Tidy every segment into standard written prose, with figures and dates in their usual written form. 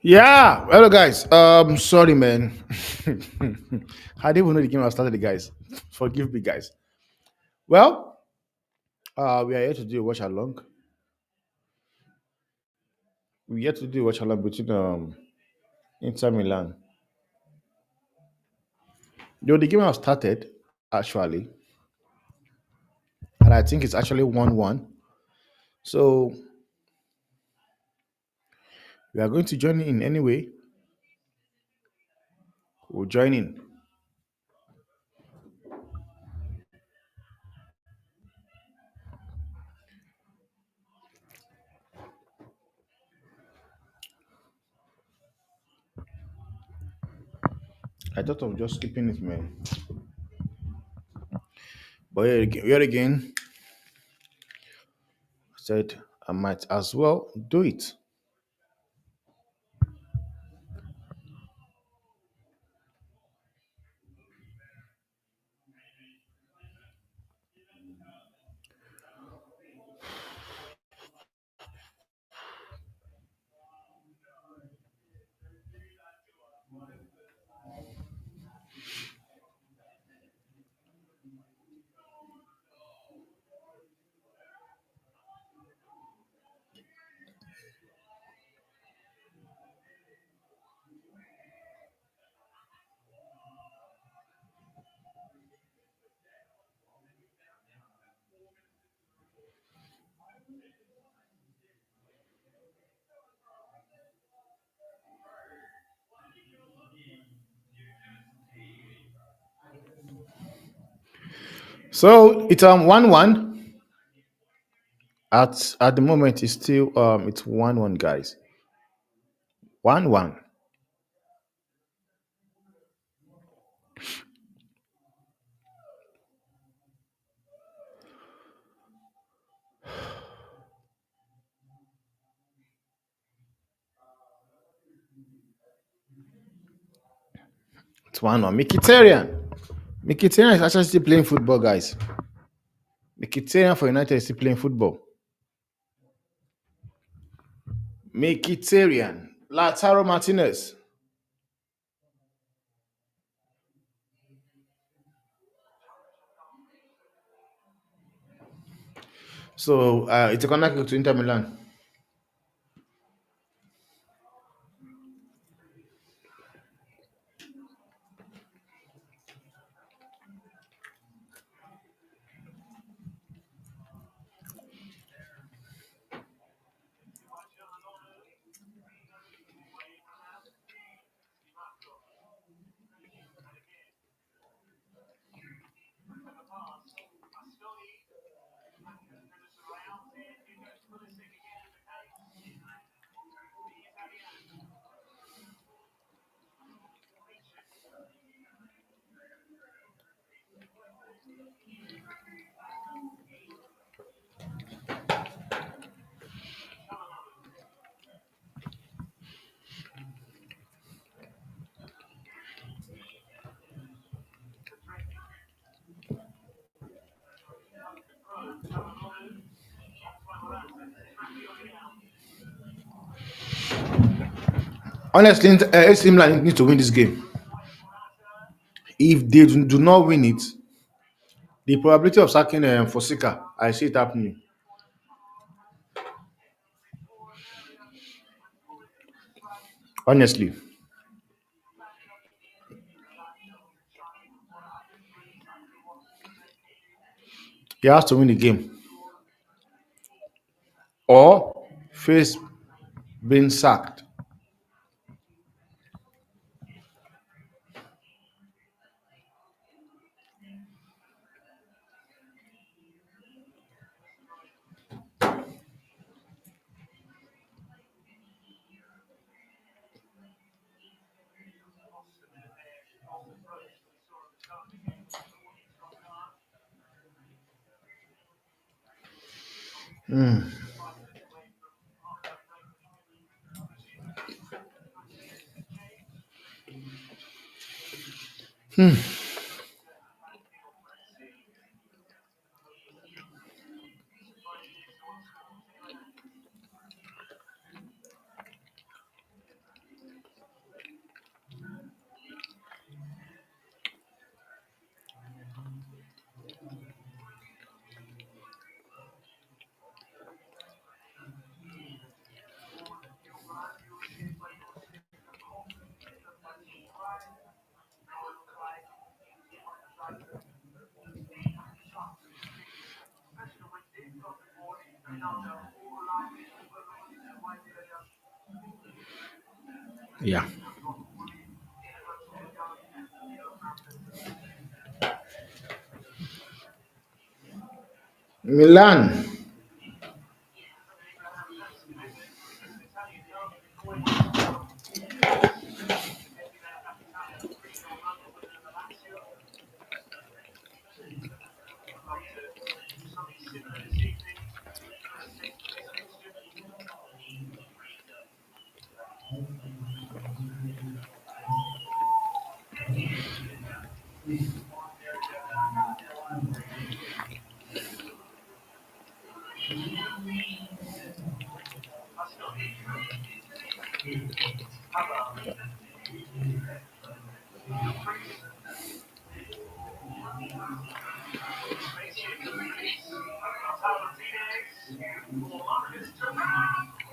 Yeah, hello guys. Sorry, man. I didn't even know the game was started, guys. Forgive me, guys. Well, we are here to do a watch along. We're here to do a watch along between Inter Milan. The game has started actually, and I think it's actually 1-1. So we are going to join in anyway. We'll join in. I thought of just skipping it, man. But here again, I said I might as well do it. So it's 1-1. At the moment, it's 1-1, guys. 1-1. It's 1-1. Mkhitaryan is actually still playing football, guys. Mkhitaryan for United is still playing football. Mkhitaryan. Lautaro Martinez. So it's a corner kick to Inter Milan. Honestly, AC Milan need to win this game. If they do not win it, the probability of sacking Fosika, I see it happening. Honestly, he has to win the game or face being sacked. Yeah. Milan.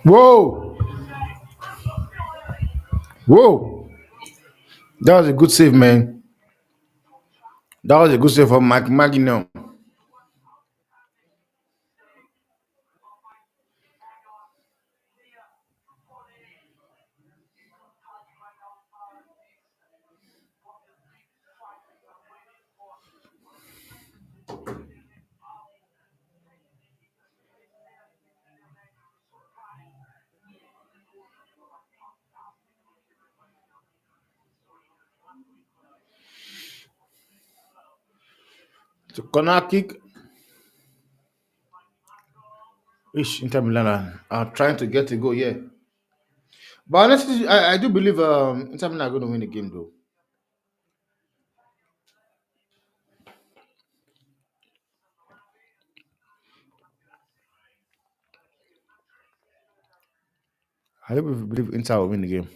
Whoa! Whoa! That was a good save, man. That was a good save from Mike Maginot. So corner kick. Ish, Inter Milan are trying to get a goal, yeah. But honestly, I do believe Inter Milan are going to win the game, though. I do believe Inter will win the game.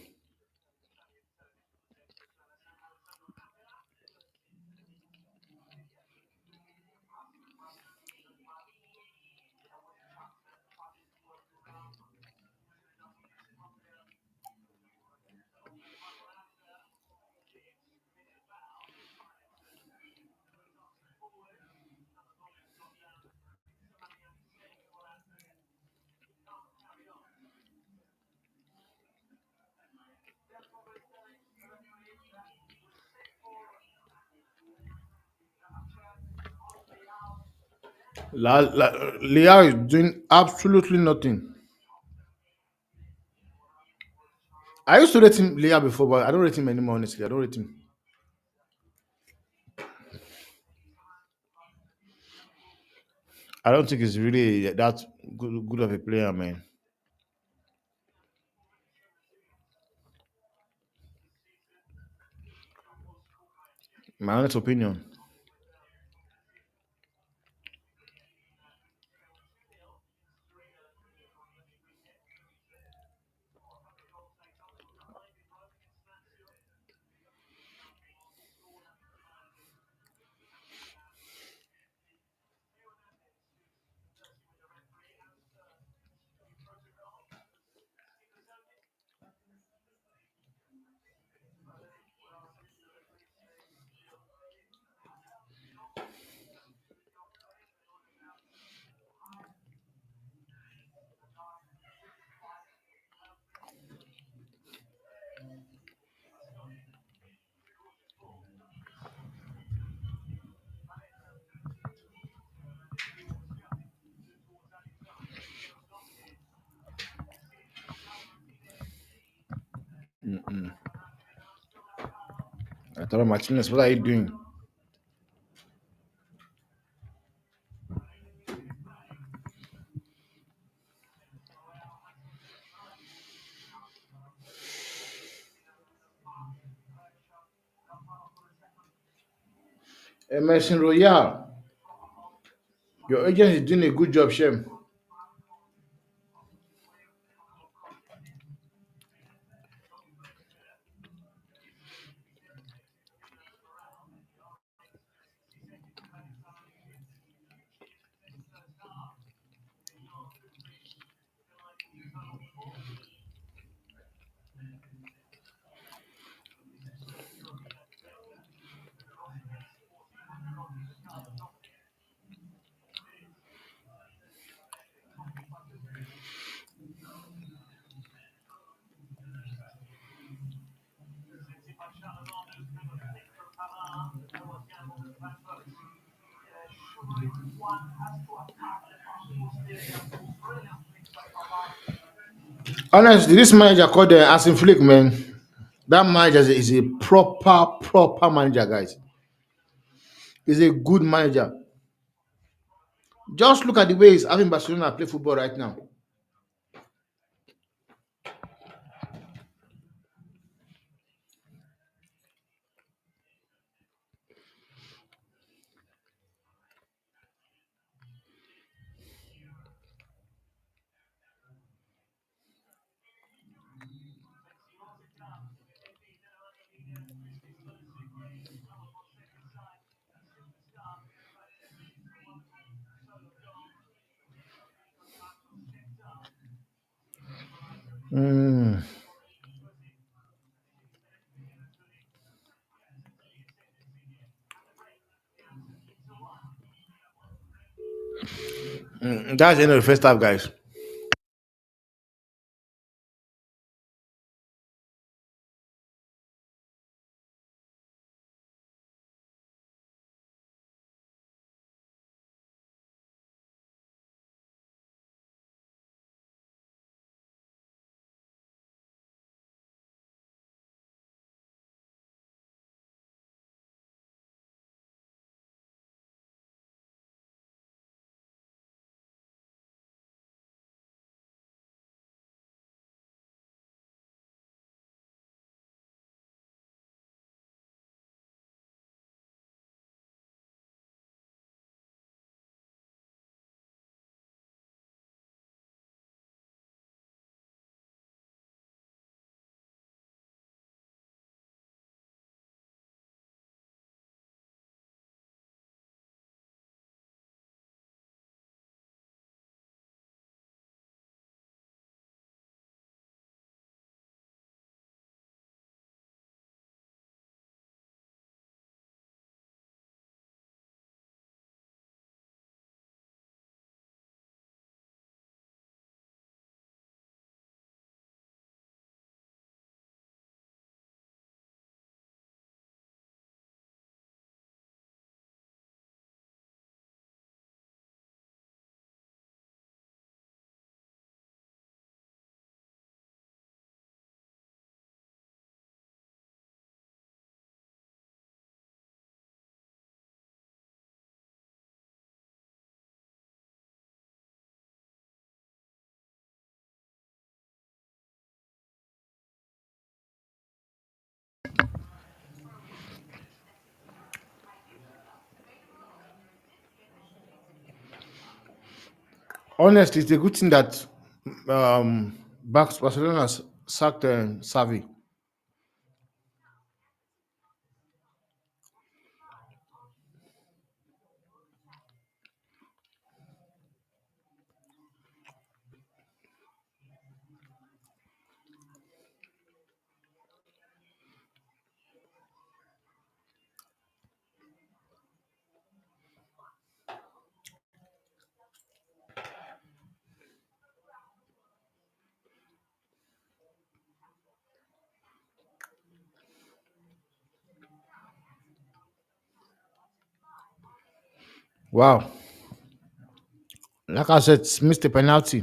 Leao is doing absolutely nothing. I used to rate him Leao before, but I don't rate him anymore. Honestly, I don't rate him. I don't think he's really that good of a player, man. My honest opinion. I thought Martinez, what are you doing? Emerson Royale, your agent is doing a good job, Shem. Honestly, this manager called Asim Flick, man. That manager is a proper manager, guys. He's a good manager. Just look at the way he's having Barcelona play football right now. Mm. That's the end of the first half, guys. Honestly, it's a good thing that Barcelona sacked Savi. Wow. Like I said, missed a penalty.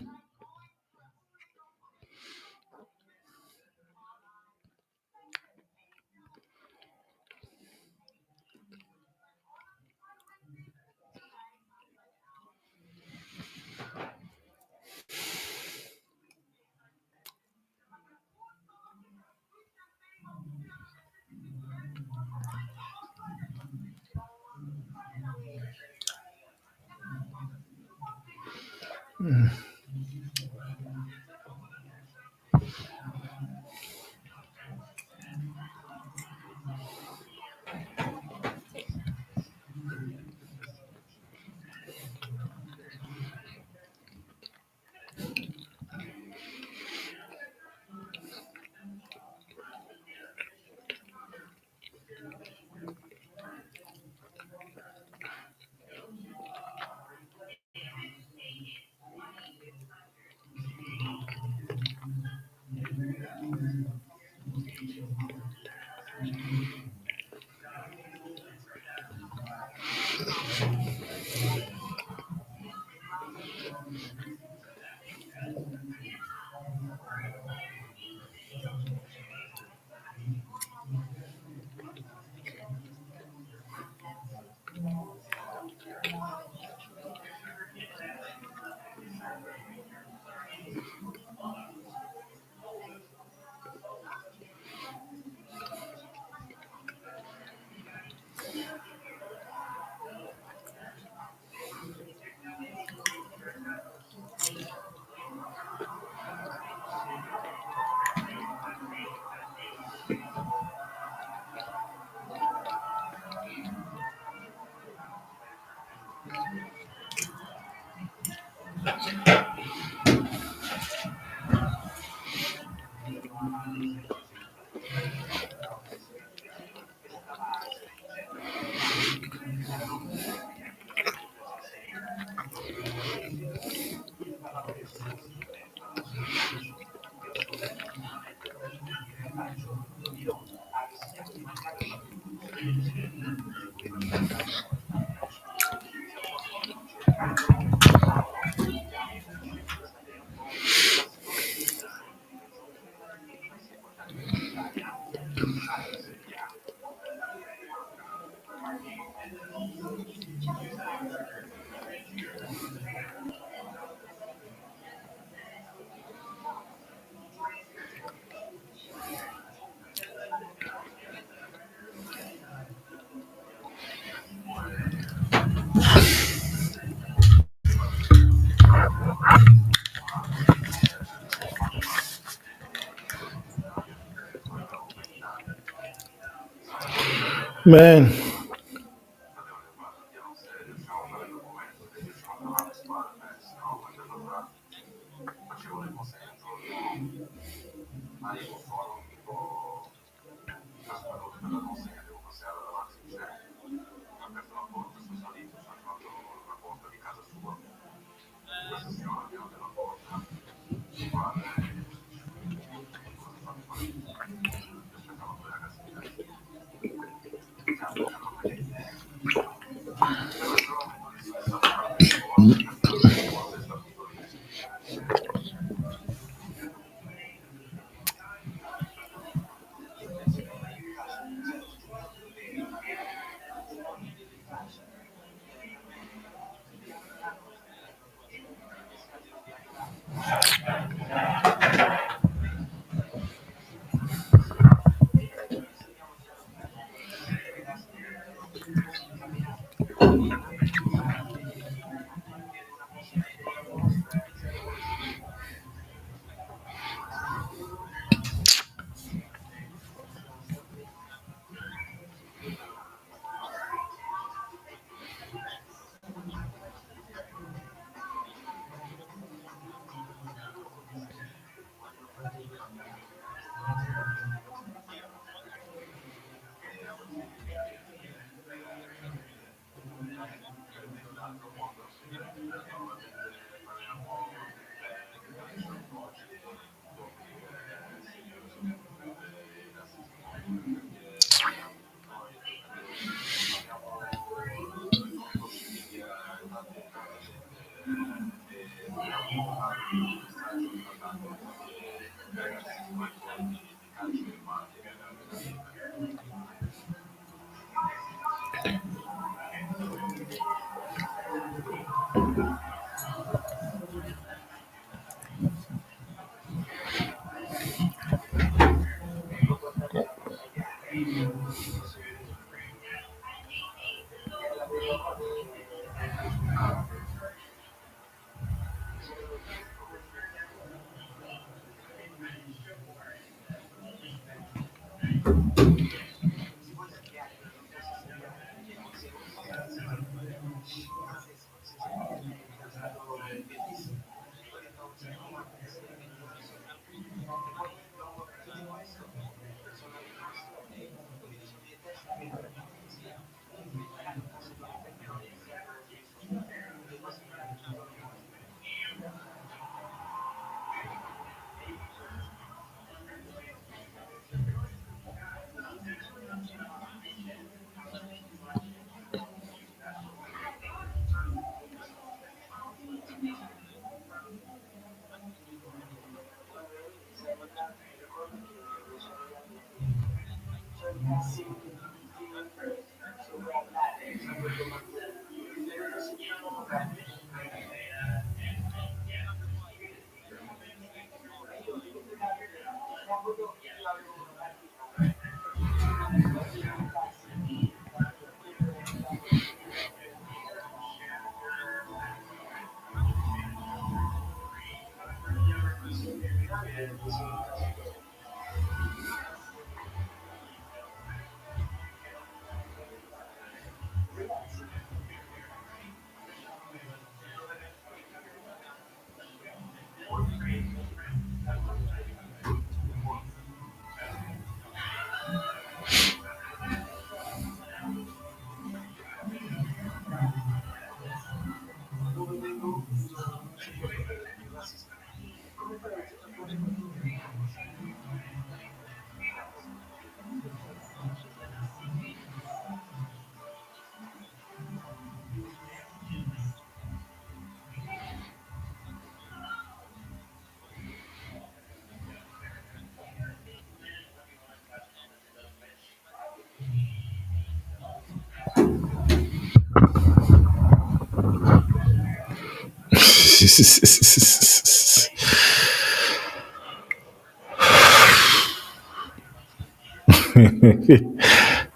Man,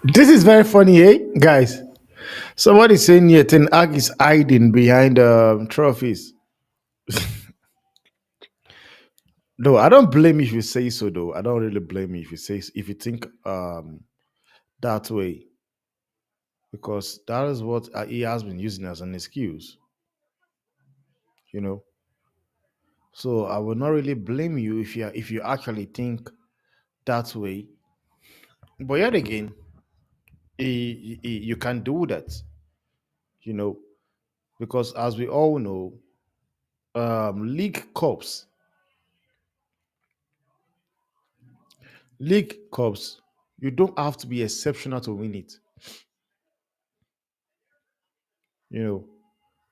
this is very funny, eh, guys? Somebody saying here Ten Hag is hiding behind trophies. No, I don't blame you if you say so. Though I don't really blame you if you say if you think that way. because that is what he has been using as an excuse, you know. So I will not really blame you if you actually think that way. But yet again, you can do that, you know, because as we all know, league cups, league cups, you don't have to be exceptional to win it. You know,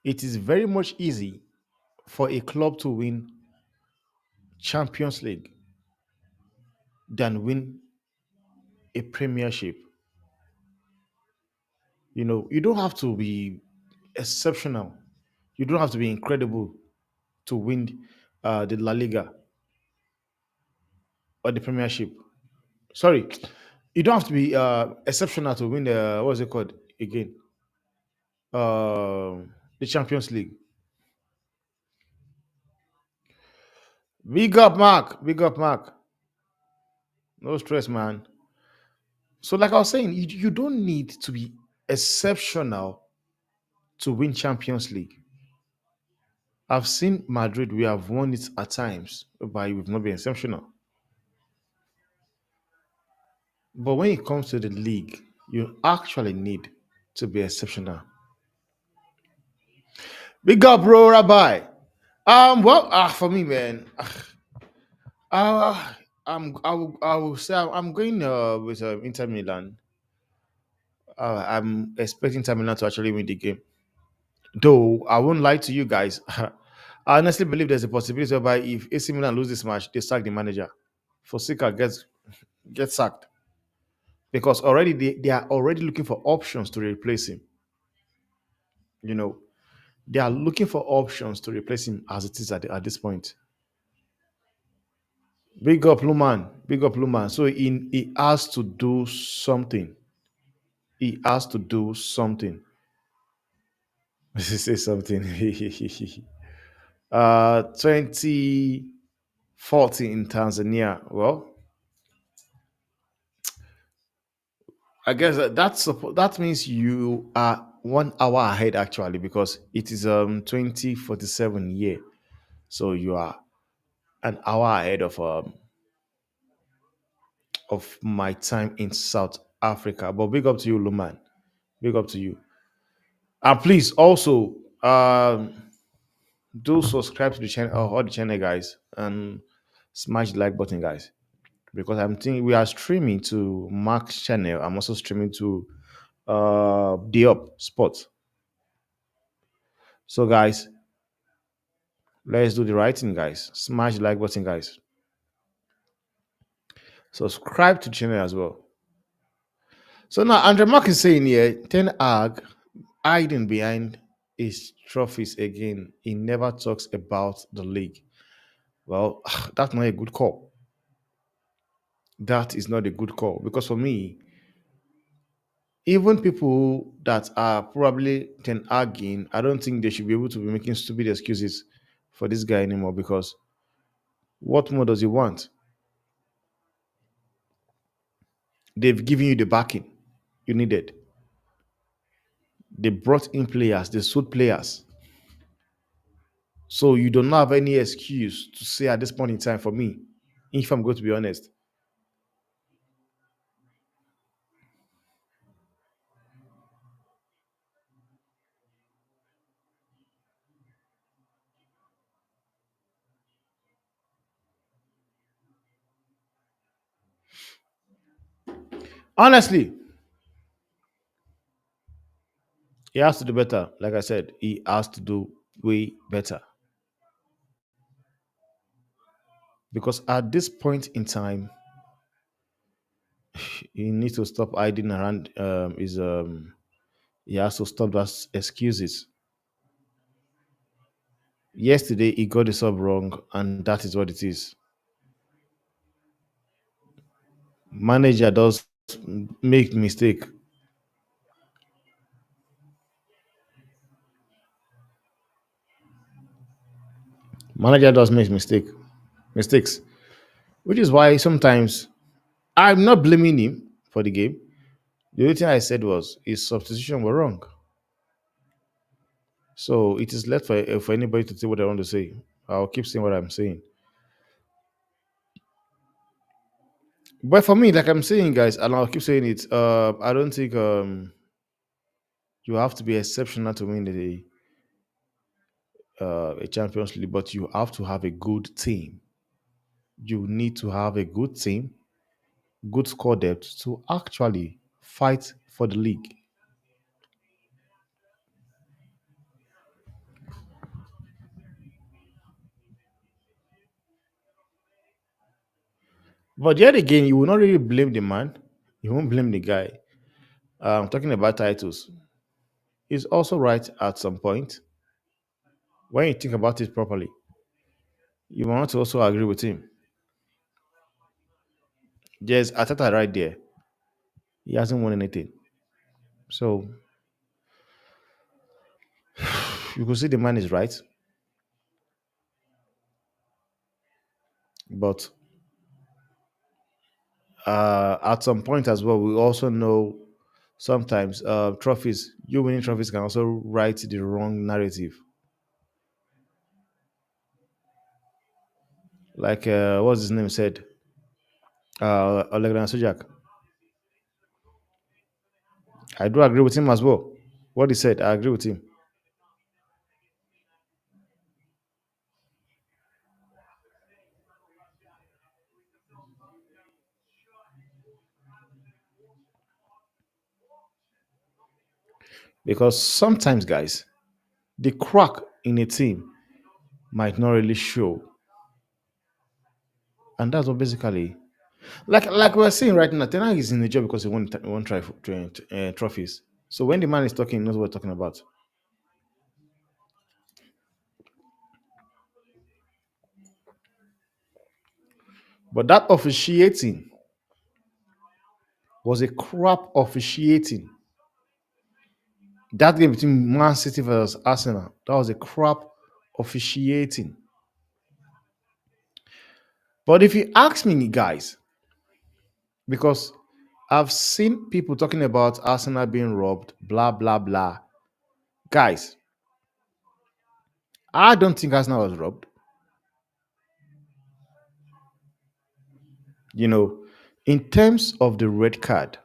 it is very much easy for a club to win Champions League than win a Premiership. You know, you don't have to be exceptional. You don't have to be incredible to win the La Liga or the Premiership. Sorry, you don't have to be exceptional to win the what's it called again? The Champions League. Big up, Mark. Big up, Mark. No stress, man. So, like I was saying, you don't need to be exceptional to win Champions League. I've seen Madrid, we have won it at times, but we've not been exceptional. But when it comes to the league, you actually need to be exceptional. Big up, bro, Rabbi. Well, for me, man, I will say I'm going with Inter Milan. I'm expecting Inter Milan to actually win the game. Though I won't lie to you guys, I honestly believe there's a possibility whereby if AC Milan lose this match, they sack the manager. Fosika gets sacked because already they are already looking for options to replace him. You know, they are looking for options to replace him as it is at this point. Big up Luman, big up Luman. So he has to do something. He has to do something. Say something. 2040 in Tanzania. Well, I guess that means you are 1 hour ahead actually because it is 2047 year. So you are an hour ahead of my time in South Africa. But big up to you, Luman. Big up to you. And please also do subscribe to the channel, all the channel guys, and smash the like button, guys. Because I'm thinking we are streaming to Mark's channel. I'm also streaming to the Up Sports. So guys, let's do the right thing, guys. Smash the like button, guys. Subscribe to the channel as well. So now Andre Mark is saying here, Ten Hag hiding behind his trophies again. He never talks about the league. Well, that's not a good call. That is not a good call because for me, even people that are probably Ten Haging, I don't think they should be able to be making stupid excuses for this guy anymore because what more does he want? They've given you the backing you needed. They brought in players, they sold players. So you don't have any excuse to say at this point in time for me, if I'm going to be honest. Honestly, he has to do better. Like I said, he has to do way better. Because at this point in time, he needs to stop hiding around his he has to stop those excuses. Yesterday he got the sub wrong, and that is what it is. Manager does make mistake. Manager does make mistakes, which is why sometimes I'm not blaming him for the game, The only thing I said was his substitution were wrong. So it is left for anybody to say what they want to say. I'll keep saying what I'm saying. But for me, like I'm saying, guys, and I'll keep saying it. I don't think you have to be exceptional to win a Champions League, but you have to have a good team. You need to have a good team, good score depth to actually fight for the league. But yet again, you will not really blame the man. You won't blame the guy. Talking about titles, he's also right at some point. When you think about it properly, you want to also agree with him. There's Atata right there. He hasn't won anything. So you could see the man is right. But at some point as well, we also know sometimes trophies, you winning trophies can also write the wrong narrative. Like what's his name said? Olegana Sojak. I do agree with him as well. What he said, I agree with him. Because sometimes, guys, the crack in a team might not really show. And that's what basically, like we're seeing right now, Tenag is in the job because he won trophies. So when the man is talking, he knows what we're talking about. But that officiating was a crap officiating. That game between Man City versus Arsenal, that was a crap officiating. But if you ask me, guys, because I've seen people talking about Arsenal being robbed, blah, blah, blah. Guys, I don't think Arsenal was robbed. You know, in terms of the red card,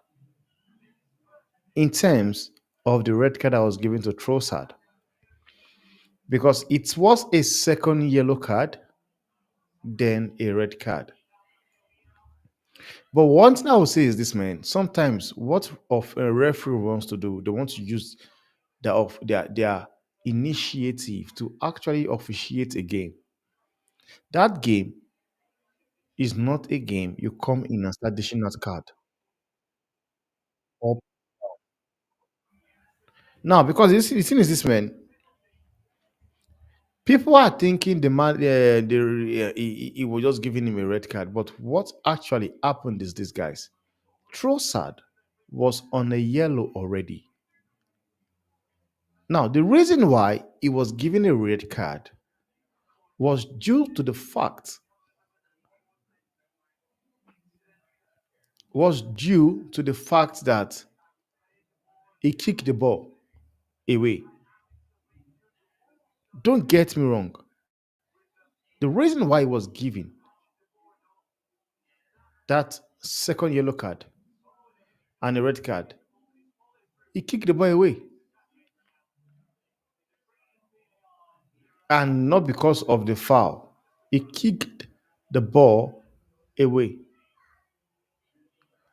in terms of the red card I was given to Trossard, because it was a second yellow card, then a red card. But one thing I would say is this, man. Sometimes what of a referee wants to do, they want to use their initiative to actually officiate a game. That game is not a game you come in and start dishing out card. Or now, because the thing is this, man. People are thinking the man, he was just giving him a red card. But what actually happened is this, guys. Trossard was on a yellow already. Now, the reason why he was given a red card was due to the fact that he kicked the ball away. Don't get me wrong. The reason why he was given that second yellow card and a red card, he kicked the ball away. And not because of the foul. He kicked the ball away.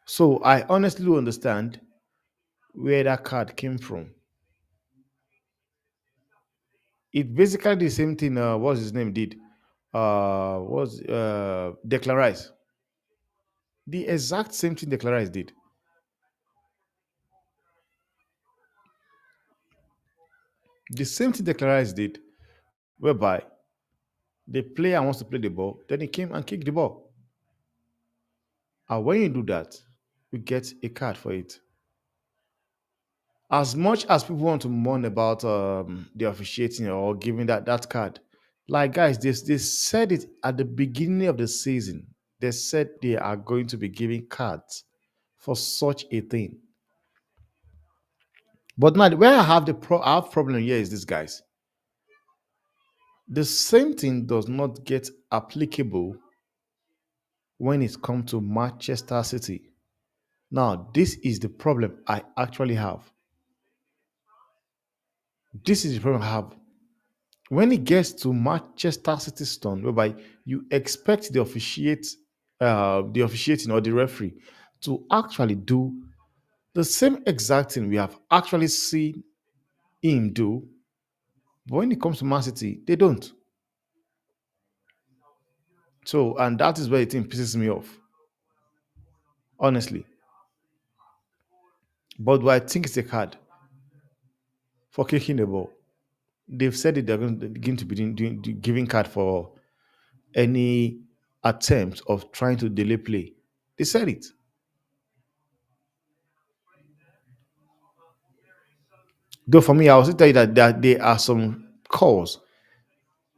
So I honestly do understand where that card came from. It basically the same thing. What's his name did? Was Declan Rice? The exact same thing Declan Rice did. The same thing Declan Rice did, whereby the player wants to play the ball, then he came and kicked the ball. And when you do that, you get a card for it. As much as people want to mourn about the officiating or giving that card, like guys, they said it at the beginning of the season. They said they are going to be giving cards for such a thing. But now where I have problem here is this, guys. The same thing does not get applicable when it comes to Manchester City. Now, this is the problem I actually have. This is the problem I have. When it gets to Manchester City stone, whereby you expect the officiating or the referee to actually do the same exact thing we have actually seen him do, but when it comes to Man City, they don't. So, and that is where the thing pisses me off, honestly. But do I think it's a card for kicking the ball? They've said it, they're going to be giving card for any attempt of trying to delay play. They said it. Though for me, I will still tell you that there are some calls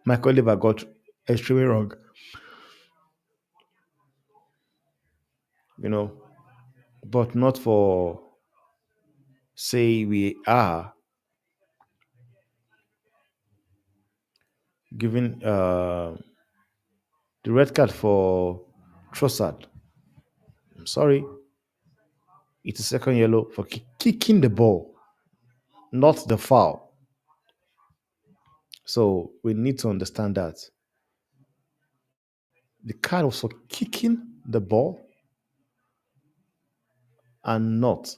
Michael Oliver got extremely wrong. You know, but not for say we are giving the red card for Trossard. I'm sorry, it's a second yellow for kicking the ball, not the foul. So we need to understand that the card was for kicking the ball and not.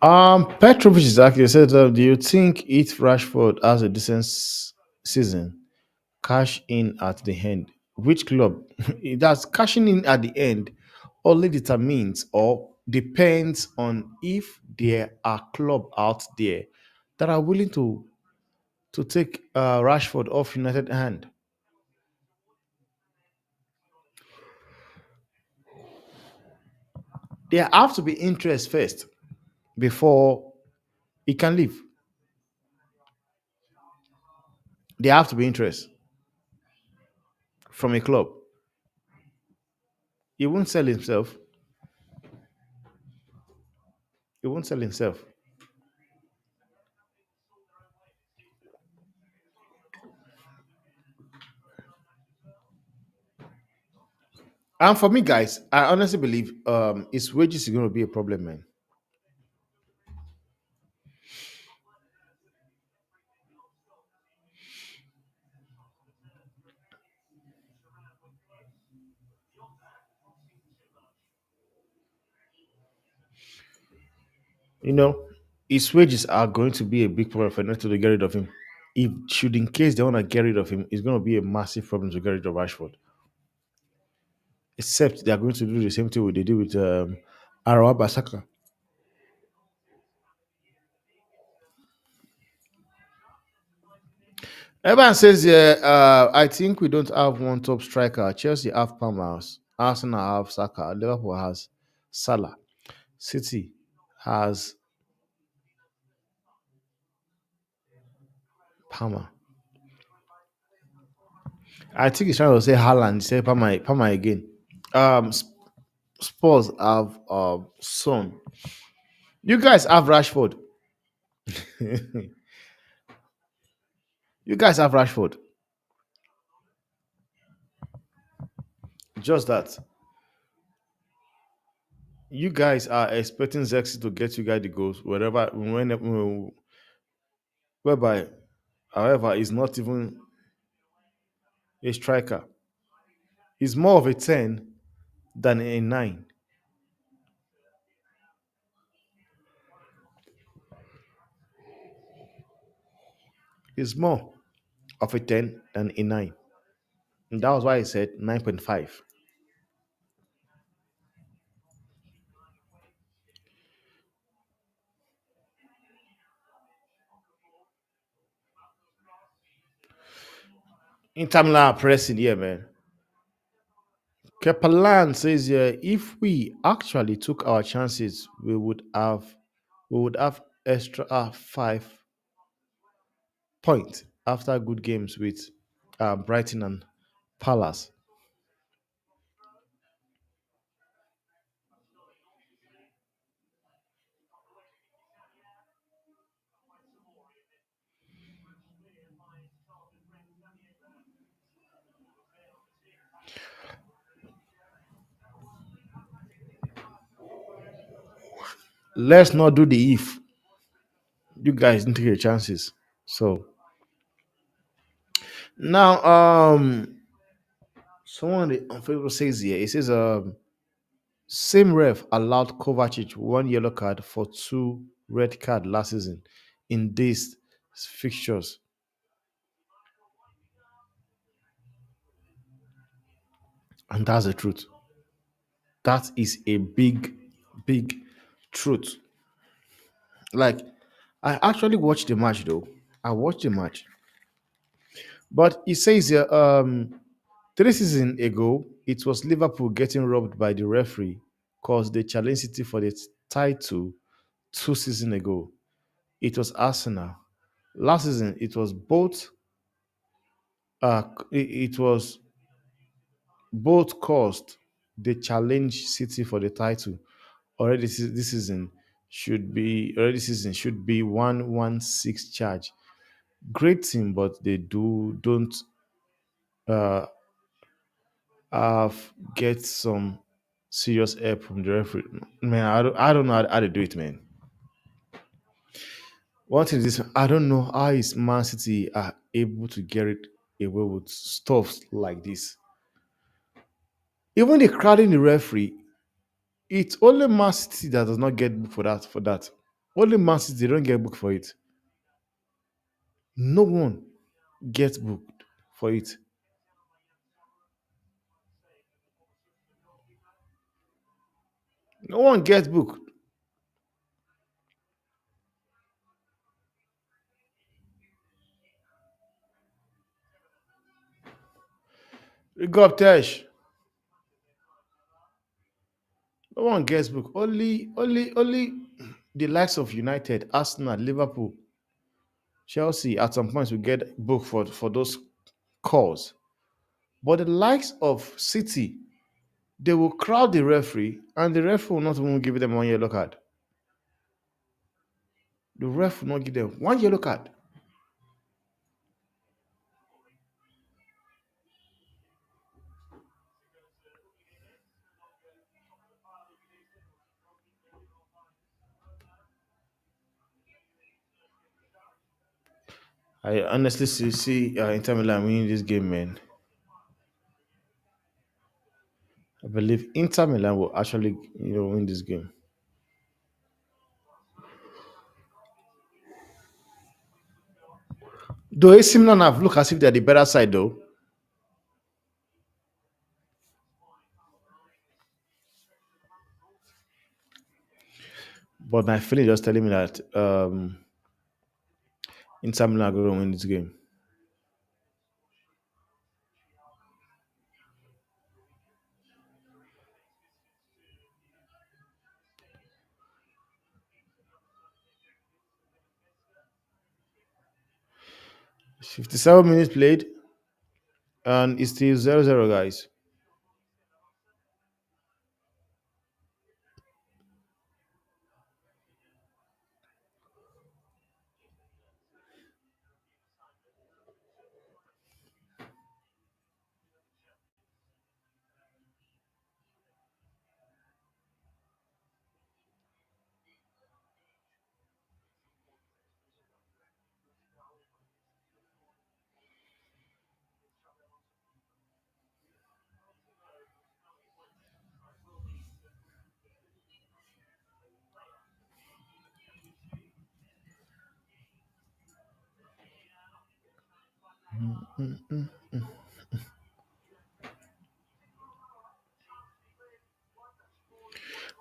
Petrovic is actually said, "Do you think if Rashford has a decent season, cash in at the end? Which club? That's cashing in at the end only determines or depends on if there are club out there that are willing to take Rashford off United hand. There have to be interest first before he can leave. There have to be interest from a club. He won't sell himself. He won't sell himself. And for me, guys, I honestly believe his wages is going to be a problem, man. You know, his wages are going to be a big problem for United to get rid of him. If should in case they want to get rid of him, it's going to be a massive problem to get rid of Rashford. Except they are going to do the same thing they did with Arawa Basaka. Evan says, yeah, I think we don't have one top striker. Chelsea have Palmer, Arsenal have Saka, Liverpool has Salah, City has Palmer. I think he's trying to say Haaland, say Palmer again. Um, Sp- Spurs have Son. You guys have Rashford. You guys have Rashford. Just that. You guys are expecting Zexi to get you guys the goals whereby, however, he's not even a striker. He's more of a 10 than a 9. He's more of a 10 than a 9. And that was why I said 9.5. Inter Milan are pressing here, man. Kepalan says here, if we actually took our chances, we would have extra 5 points after good games with Brighton and Palace. Let's not do the if. You guys didn't take your chances. So now, someone on Facebook says here, it says, same ref allowed Kovacic one yellow card for two red card last season in these fixtures, and that's the truth. That is a big, big truth. Like, I actually watched the match though. I watched the match, but it says here, 3 seasons ago, it was Liverpool getting robbed by the referee because they challenged City for the title 2 seasons ago. It was Arsenal. Last season, it was both. It was both caused they challenge City for the title. Already this season should be 116 charge. Great team, but they don't uh get some serious help from the referee. Man, I don't know how to do it, man. One thing is this, I don't know how is Man City are able to get it away with stuff like this. Even the crowding the referee, it's only Man City that does not get booked for that. Only Man City they don't get booked for it. No one gets booked for it. No one gets booked. Go up Tesh. No one gets booked. Only the likes of United, Arsenal, Liverpool, Chelsea at some points will get booked for those calls. But the likes of City, they will crowd the referee, and the referee will not even give them one yellow card. The ref will not give them one yellow card. I honestly see Inter Milan winning this game, man. I believe Inter Milan will actually, win this game. Though AC Milan have looked as if they're the better side, though. But my feeling just telling me that Inter Milan are going to win this game. 57 minutes played, and it's still 0-0, guys.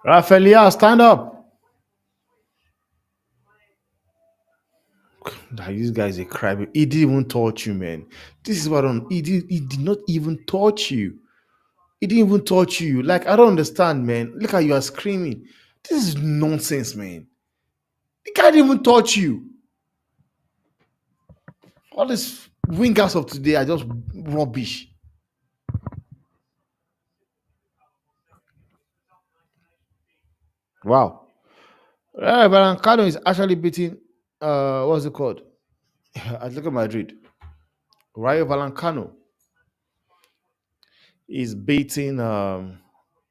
Rafaelia, stand up. Nah, this guy's a crime. He didn't even touch you, man. This is what I'm. He did not even touch you. He didn't even touch you. Like, I don't understand, man. Look how you are screaming. This is nonsense, man. The guy didn't even touch you. All these wingers of today are just rubbish. Wow. Valencano is actually beating what's it called? Atletico Madrid. Rayo Valencano is beating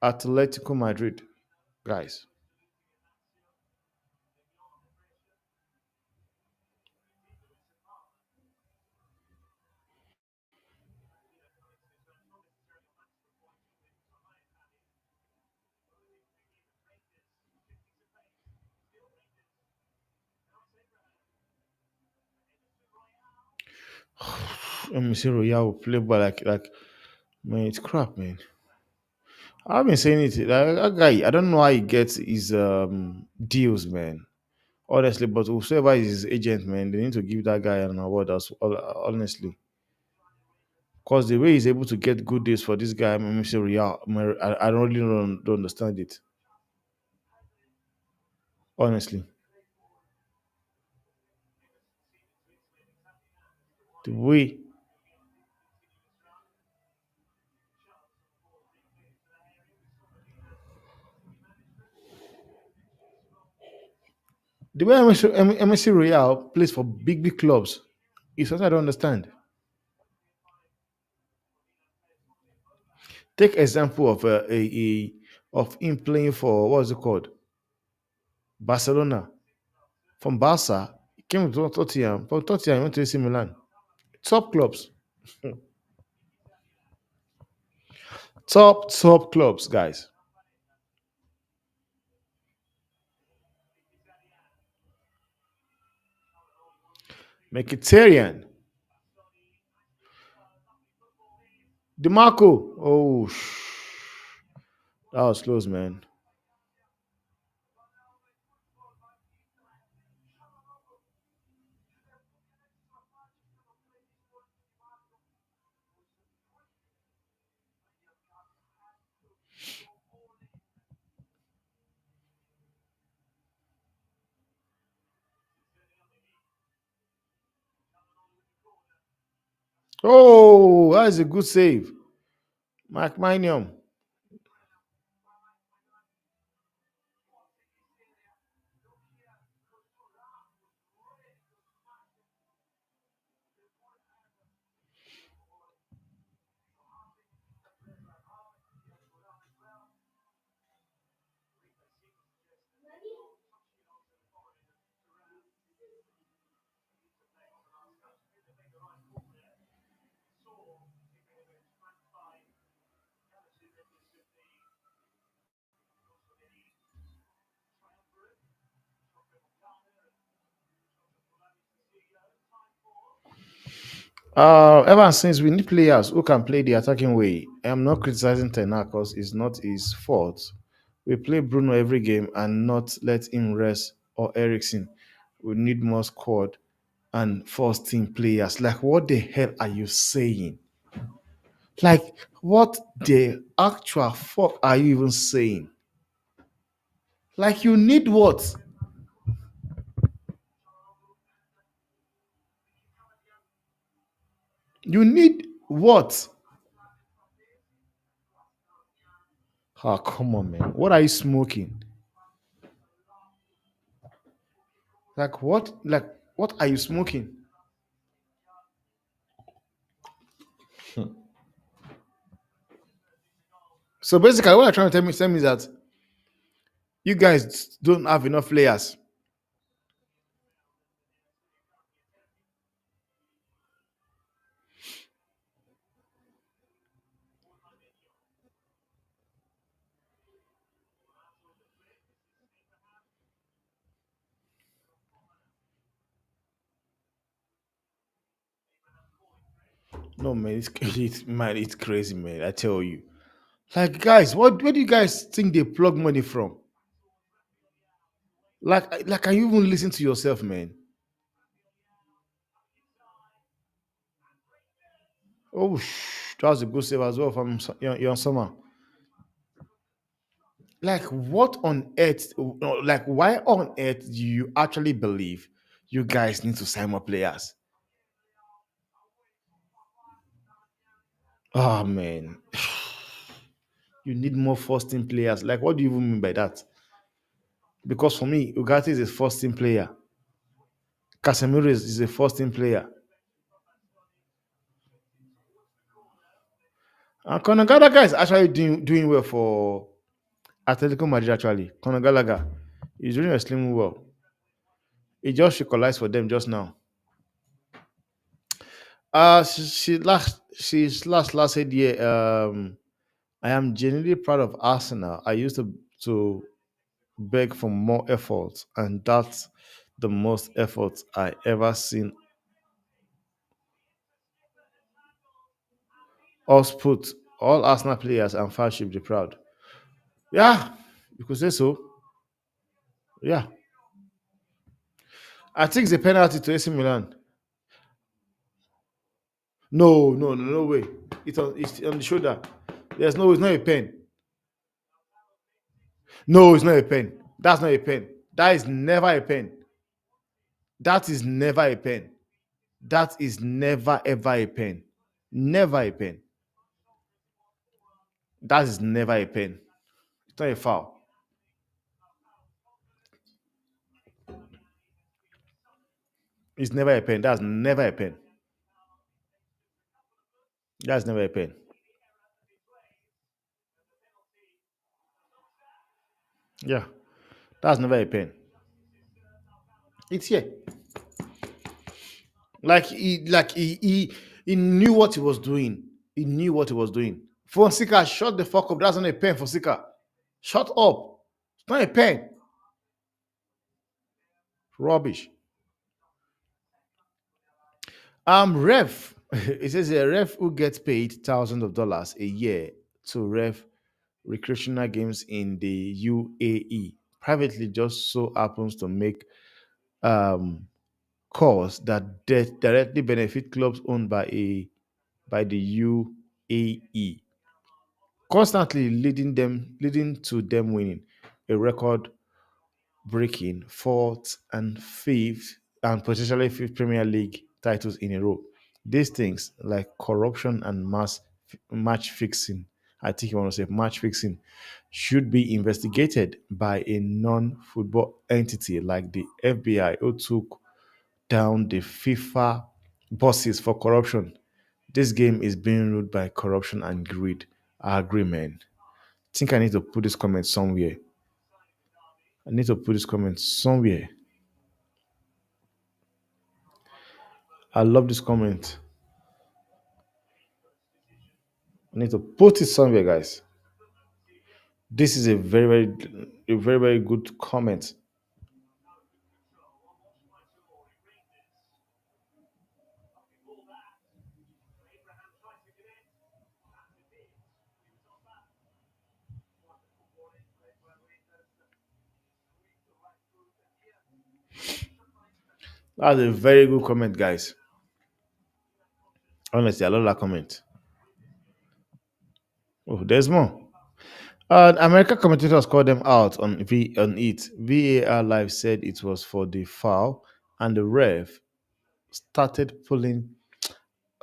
Atletico Madrid, guys. Let me see Royal play ball like man, it's crap, man. I've been saying it. That guy, I don't know how he gets his deals, man. Honestly, but whoever is his agent, man, they need to give that guy an award. Honestly, because the way he's able to get good deals for this guy, let me say Real, I don't really don't understand it. Honestly, the way MSC Royal plays for big clubs is what I don't understand. Take example of of him playing for what's it called Barcelona. From Barca, he came to Tottenham. From Tottenham, he went to AC Milan. Top clubs, top clubs, guys. Mkhitaryan, DeMarco. Oh, that was close, man. Oh, that is a good save, Mark Minium. Ever since we need players who can play the attacking way. I'm not criticizing Tenar because it's not his fault. We play Bruno every game and not let him rest or Ericsson. We need more squad and first team players. Like, what the hell are you saying? Like, what the actual fuck are you even saying? Like, you need what? You need what? Oh, come on, man. What are you smoking? Like, what? Like, what are you smoking? So basically, what you're trying to tell me is that you guys don't have enough players. No, man, it's crazy, man. I tell you. Like, guys, where do you guys think they plug money from? Like, can you even listen to yourself, man? Oh, that was a good save as well from your summer. Like, what on earth? Like, why on earth do you actually believe you guys need to sign more players? Oh man, you need more first team players. Like, what do you even mean by that? Because for me, Ugarte is a first team player. Casemiro is a first team player. And Conor Gallagher is actually doing well for Atletico Madrid. Actually, Conor Gallagher is doing extremely well. He just equalized for them just now. She last said, yeah. I am genuinely proud of Arsenal. I used to beg for more effort, and that's the most effort I ever seen us put. All Arsenal players and fans should be proud. Yeah, you could say so. Yeah, I think it's a penalty to AC Milan. No, no, no, no way. It's on the shoulder. There's no. It's not a pen. No, it's not a pen. That's not a pen. That is never a pen. That is never a pen. That is never ever a pen. Never a pen. That is never a pen. It's not a foul. It's never a pen. That's never a pen. That's never a pen. Yeah, that's never a pen. It's here. Like he knew what he was doing. He knew what he was doing. Fonseca, shut the fuck up. That's not a pen, Fonseca. Shut up. It's not a pen. Rubbish. Ref. It says a ref who gets paid thousands of dollars a year to ref recreational games in the UAE privately just so happens to make um calls that directly benefit clubs owned by the UAE, constantly leading to them winning a record breaking fourth and fifth and potentially fifth Premier League titles in a row. These things like corruption and match fixing, I think you want to say match fixing, should be investigated by a non-football entity like the FBI, who took down the FIFA bosses for corruption. This game is being ruled by corruption and greed. I agree, man. I think I need to put this comment somewhere. I need to put this comment somewhere. I love this comment. I need to put it somewhere, guys. This is a very good comment. That's a very good comment, guys. Honestly, I love that comment. Oh, there's more. American commentators called them out on it. VAR Live said it was for the foul, and the ref started pulling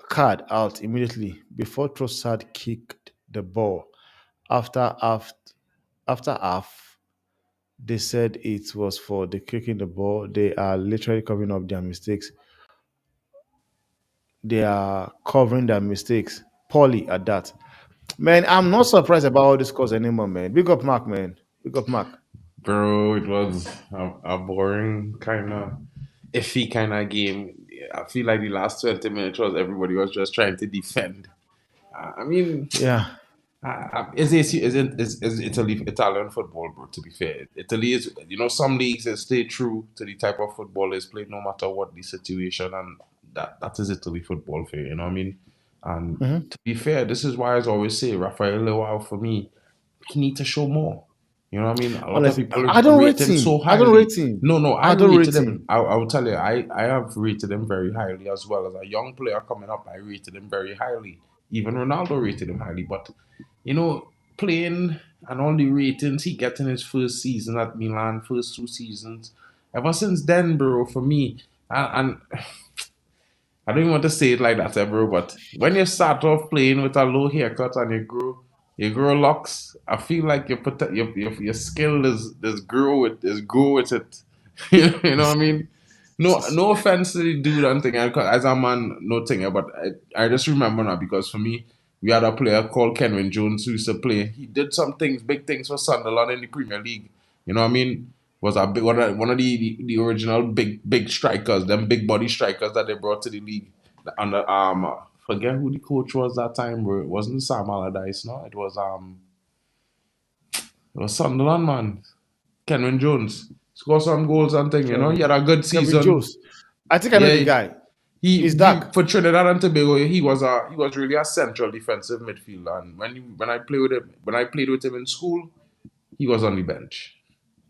card out immediately before Trossard kicked the ball. After half, after half, they said it was for the kicking the ball. They are literally covering up their mistakes. They are covering their mistakes poorly at that. Man, I'm not surprised about all this calls anymore, man. Big up Mark, man. Big up Mark. Bro, it was a boring kind of iffy kind of game. I feel like the last 20 minutes was everybody was just trying to defend. I mean, Yeah. is Italy Italian football, bro? To be fair, Italy is some leagues that stay true to the type of football is played no matter what the situation, and that is Italy football fair. You know what I mean? And Hmm. to be fair, this is why I always say Rafael Leao for me, he need to show more. You know what I mean? A lot of Honestly, people I don't rate rate him him. so I don't highly. rate him. No, no, I I don't rated rate him. him. I will tell you, I have rated him very highly as well. As a young player coming up, I rated him very highly. Even Ronaldo rated him highly. But, you know, playing and all the ratings he gets in his first season at Milan, first 2 seasons, ever since then, bro, for me, and I don't even want to say it like that, bro, but when you start off playing with a low haircut and you grow locks, I feel like your skill is grow with it. You know what I mean? No offense to the dude and thing, as a man, no thing, but I just remember now because for me, we had a player called Kenwin Jones who used to play. He did some things, big things for Sunderland in the Premier League. You know what I mean? Was a big one of the original big strikers, them big body strikers that they brought to the league. Under forget who the coach was that time, bro. It wasn't Sam Allardyce, no. It was Sunderland, man. Kenwin Jones scored some goals and thing. You know, he had a good Kevin season. Jones. I think I know the Yeah, guy. He's he dark. for Trinidad and Tobago, he was really a central defensive midfielder. And when I played with him in school, he was on the bench.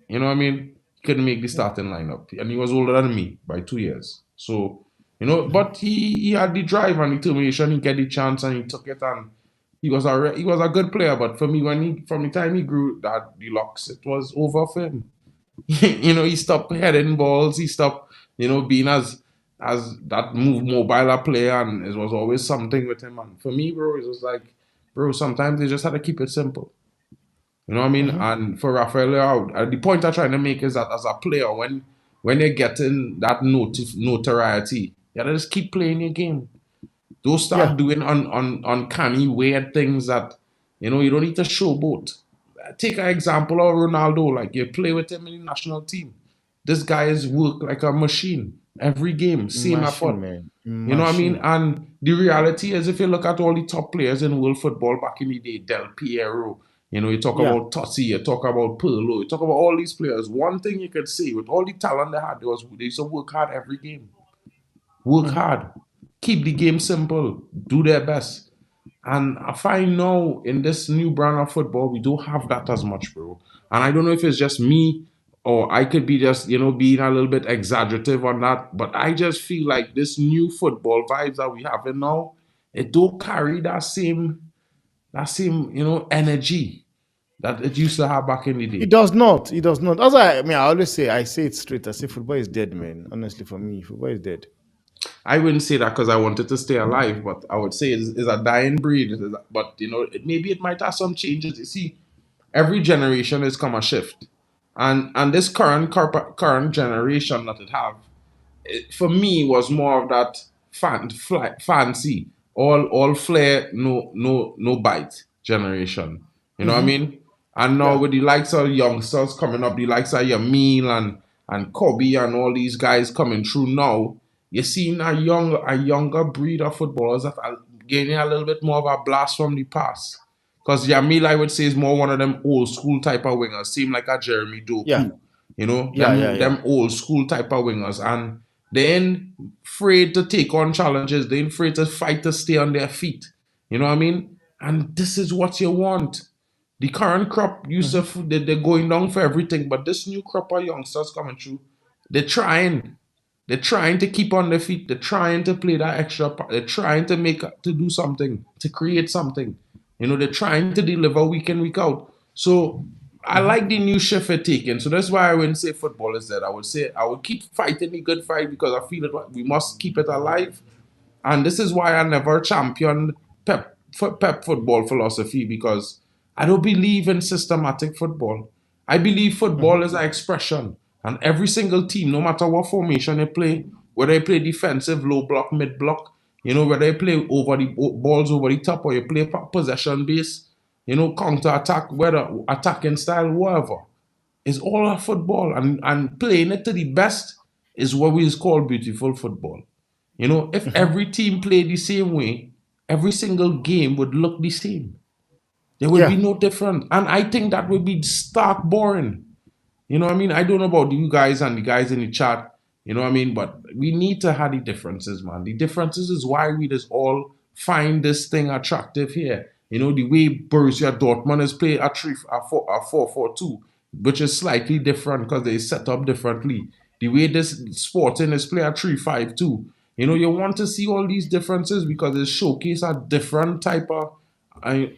You know what I mean? He couldn't make the starting lineup, and he was older than me by 2 years. So, you know, but he had the drive and determination. He get the chance and he took it, and he was a good player. But for me, from the time he grew that the locks, it was over for him. You know, he stopped heading balls. He stopped, being as that mobile a player, and it was always something with him. And for me, bro, it was like, bro, sometimes they just had to keep it simple. You know what I mean? Hmm. And for Rafael Leao, the point I'm trying to make is that as a player, when you're getting that notoriety, you gotta just keep playing your game. Don't start Yeah. doing uncanny weird things that you don't need to showboat. Take an example of Ronaldo. Like you play with him in the national team. This guy is work like a machine every game, same Machine, effort. man. You know what I mean? Machine. And the reality is, if you look at all the top players in world football back in the day, Del Piero, you talk Yeah. about Totti, you talk about Pirlo, you talk about all these players. One thing you could say with all the talent they had, they used to work hard every game. Work Hmm. hard. Keep the game simple. Do their best. And I find now in this new brand of football, we don't have that as much, bro. And I don't know if it's just me or I could be just, being a little bit exaggerative on that. But I just feel like this new football vibes that we have in now, it don't carry that same, energy that it used to have back in the It day. does not. It does not. That's why I mean I always say I say it straight. I say football is dead, man. Honestly, for me, football is dead. I wouldn't say that because I wanted to stay alive, but I would say it's a dying breed. But maybe it might have some changes. You see, every generation has come a shift, and this current generation that it have, for me was more of that fancy, all flair, no bite generation. You know what I Hmm. mean? And now Yeah. with the likes of youngsters coming up, the likes of Yamil and Kobe and all these guys coming through now, you're seeing a younger breed of footballers that are gaining a little bit more of a blast from the past. Because Yamil, I would say, is more one of them old school type of wingers, seem like a Jeremy Yeah. Doku. Yeah. Yeah. Yeah. Them old school type of wingers. And they ain't afraid to take on challenges. They ain't afraid to fight to stay on their feet. You know what I mean? And this is what you want. The current crop, Hmm. Yusuf, they're going down for everything. But this new crop of youngsters coming through, they're trying. They're trying to keep on their feet. They're trying to play that extra part. They're trying to do something, to create something. They're trying to deliver week in, week out. So I Hmm. like the new shift they're taking. So that's why I wouldn't say football is dead. I would say I would keep fighting the good fight because I feel that we must keep it alive. And this is why I never championed Pep football philosophy because I don't believe in systematic football. I believe Hmm. football is an expression. And every single team, no matter what formation they play, whether they play defensive, low block, mid block, whether they play over the balls over the top or you play possession base, counter attack, whether attacking style, whatever. It's all a football. And playing it to the best is what we call beautiful football. If Hmm. every team played the same way, every single game would look the same. There would be Yeah. no different. And I think that would be stark boring. You know what I mean? I don't know about you guys and the guys in the chat, you know what I mean? But we need to have the differences, man. The differences is why we just all find this thing attractive here. The way Borussia Dortmund is playing a 4-4-2. which is slightly different because they set up differently. The way this Sporting is play at 3-5-2, you want to see all these differences because it showcase a different type of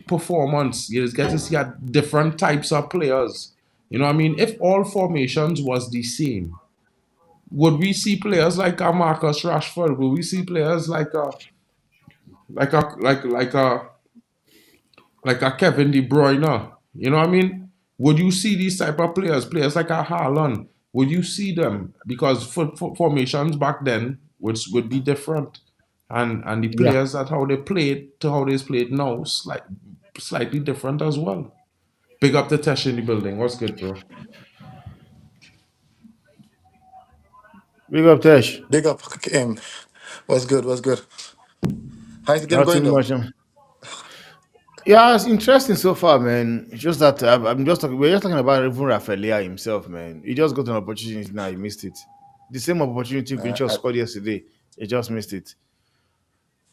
performance. You just get to see a different types of players. You know what I mean? If all formations was the same, would we see players like a Marcus Rashford? Would we see players like a like like a like a Kevin De Bruyne? You know what I mean? Would you see these type of players like a Haaland? Would you see them? Because formations back then would be different, and the Yeah. players that how they played to how they played now slightly different as well. Big up the Tesh in the building. What's good, bro? Big up, Tesh. Big up, Kim. What's good? What's good? How's the game going Nothing though? much. Yeah, it's interesting so far, man. It's just that I'm just talking. We're just talking about even Rafaelia himself, man. He just got an opportunity now. He missed it. The same opportunity Vinicius I, scored yesterday. He just missed it.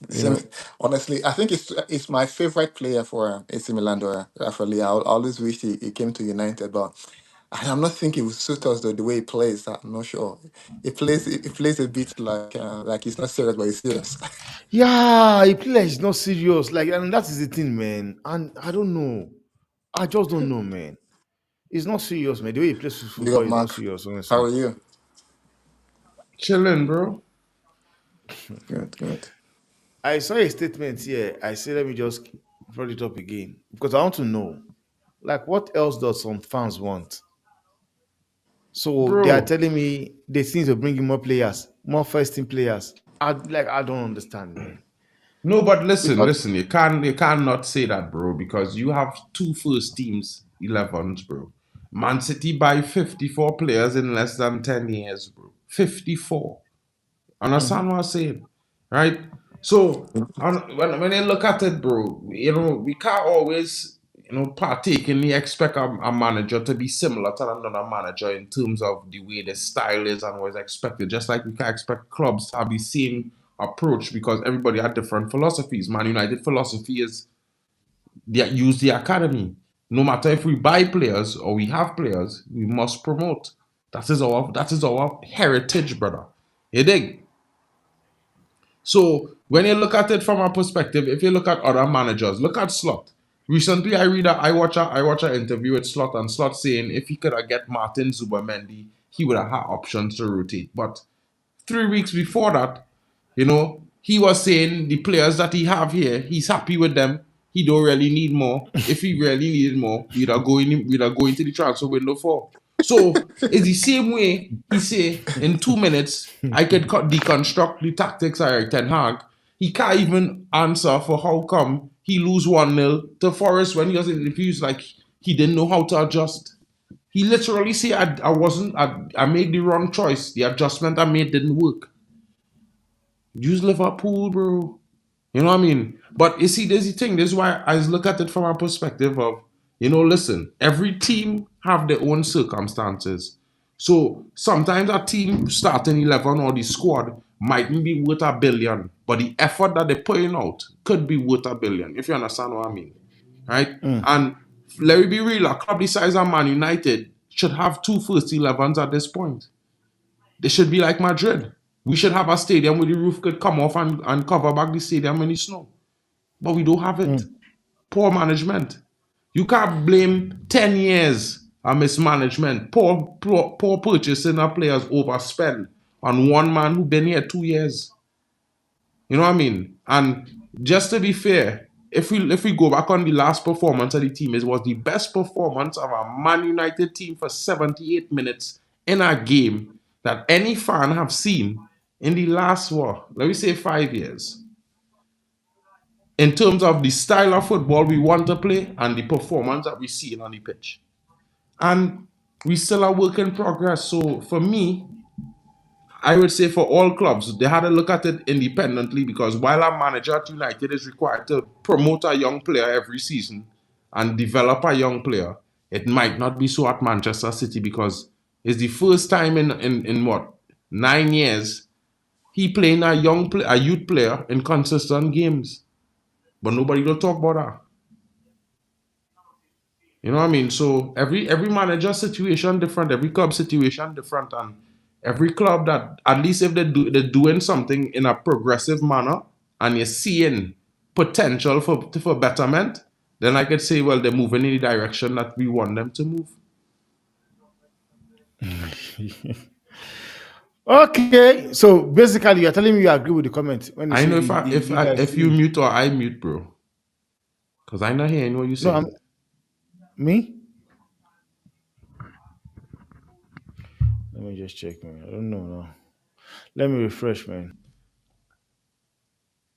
You same, know. honestly, I think it's my favorite player for AC Milan, Rafael. I always wish he came to United, but I'm not thinking it would suit us though the way he plays. I'm not sure. He plays a bit like he's not serious, but he's serious. Yeah, he play like he's not serious. Like, and that is the thing, man. And I don't know. I just don't know, man. It's not serious, man. The way he plays Big football up, is not Mark. serious, How honestly. are you? Chilling, bro. Good, good. I saw a statement here. I said, let me just bring it up again because I want to know, like, what else does some fans want? So they are Bro, telling me they seem to bring in more players, more first team players. I don't understand, man. no, but Which, listen. You can't not say that, bro, because you have two first teams 11s, bro. Man City buy 54 players in less than 10 years, bro. 54. Understand what I'm saying, right? So when they look at it, bro, we can't always partake in the expect a manager to be similar to another manager in terms of the way the style is and what is expected. Just like we can't expect clubs to have the same approach because everybody had different philosophies. Man United philosophy is they use the academy. No matter if we buy players or we have players, we must promote. That is our heritage, brother. You dig? So when you look at it from a perspective, if you look at other managers, look at Slot. Recently, I watch an interview with Slot, and Slot saying if he could have get Martin Zubamendi, he would have had options to rotate. But 3 weeks before that, he was saying the players that he have here, he's happy with them. He don't really need more. If he really needed more, we'd have go into the transfer window for. So it's the same way he say in 2 minutes I could deconstruct the tactics of Eric Ten Hag. He can't even answer for how come he lose 1-0 to Forest when he was in interviews like he didn't know how to adjust. He literally say I made the wrong choice. The adjustment I made didn't work. Use Liverpool, bro. You know what I mean? But you see, there's the thing. This is why I look at it from a perspective of, listen, every team have their own circumstances. So sometimes a team starting 11 or the squad mightn't be worth 1 billion, but the effort that they're putting out could be worth 1 billion, if you understand what I mean. Right? And let me be real, a club the size of Man United should have two first 11s at this point. They should be like Madrid. We should have a stadium where the roof could come off and cover back the stadium in the snow. But we don't have it. Poor management. You can't blame 10 years of mismanagement. Poor purchasing of players overspend on one man who been here 2 years. You know what I mean? And just to be fair, if we go back on the last performance of the team, it was the best performance of a Man United team for 78 minutes in a game that any fan have seen in the last let me say 5 years. In terms of the style of football we want to play and the performance that we see on the pitch. And we still are work in progress. So for me, I would say for all clubs, they had to look at it independently because while a manager at United is required to promote a young player every season and develop a young player, it might not be so at Manchester City because it's the first time in what 9 years he playing a youth player in consistent games, but nobody will talk about that. You know what I mean? So every manager situation different, every club situation different, and every club that at least if they're doing something in a progressive manner and you're seeing potential for betterment, then I could say, well, they're moving in the direction that we want them to move. Okay, so basically, you're telling me you agree with the comment when you I say know you guys if you see. mute or I mute, bro, because I not hearing what you No, saying. me. Let me just check, man. I don't know. No. Let me refresh, man.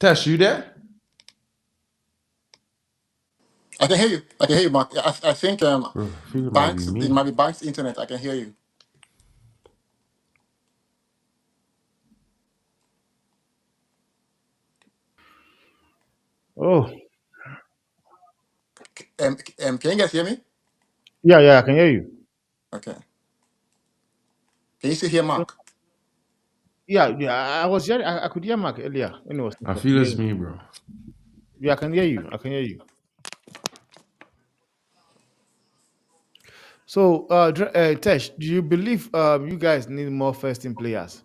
Tesh, you there? I can hear you. I can hear you, Mark. I think Bro, I feel it might be Banks. It me. might be Banks' internet. I can hear you. Oh, Can you guys hear me? yeah, yeah, I can hear you. Okay. Can you still hear So, Mark? yeah, yeah, I was here. I could hear Mark earlier when he was I talking. I could feel hear it's him. me, bro. Yeah, I can hear you. I can hear you. So, Tesh, do you believe you guys need more first team players?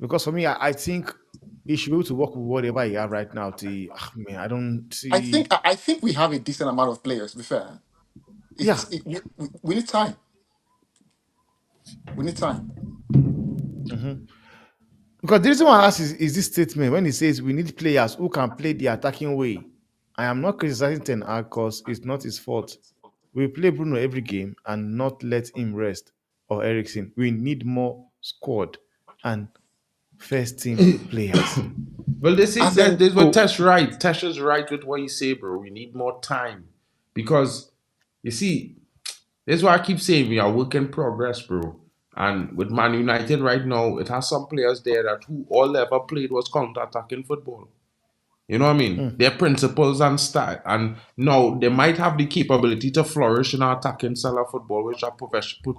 Because for me, I think he should be able to work with whatever he have right now. Man, I don't see. I think we have a decent amount of players. To be fair, Yeah. we need time. We need time. Mhm. Because the reason why I ask is this statement when he says we need players who can play the attacking way. I am not criticizing Ten Hag because it's not his fault. We play Bruno every game and not let him rest or Ericsson. We need more squad and first team players. Well, this is As in, this what So Tesh right. Tesh is right with what you say, bro. We need more time because you see, this is why I keep saying we are work in progress, bro. And with Man United right now, it has some players there that who all they ever played was counter-attacking football. You know what I mean? mm, Their principles and style. And now they might have the capability to flourish in our attacking style of football, which are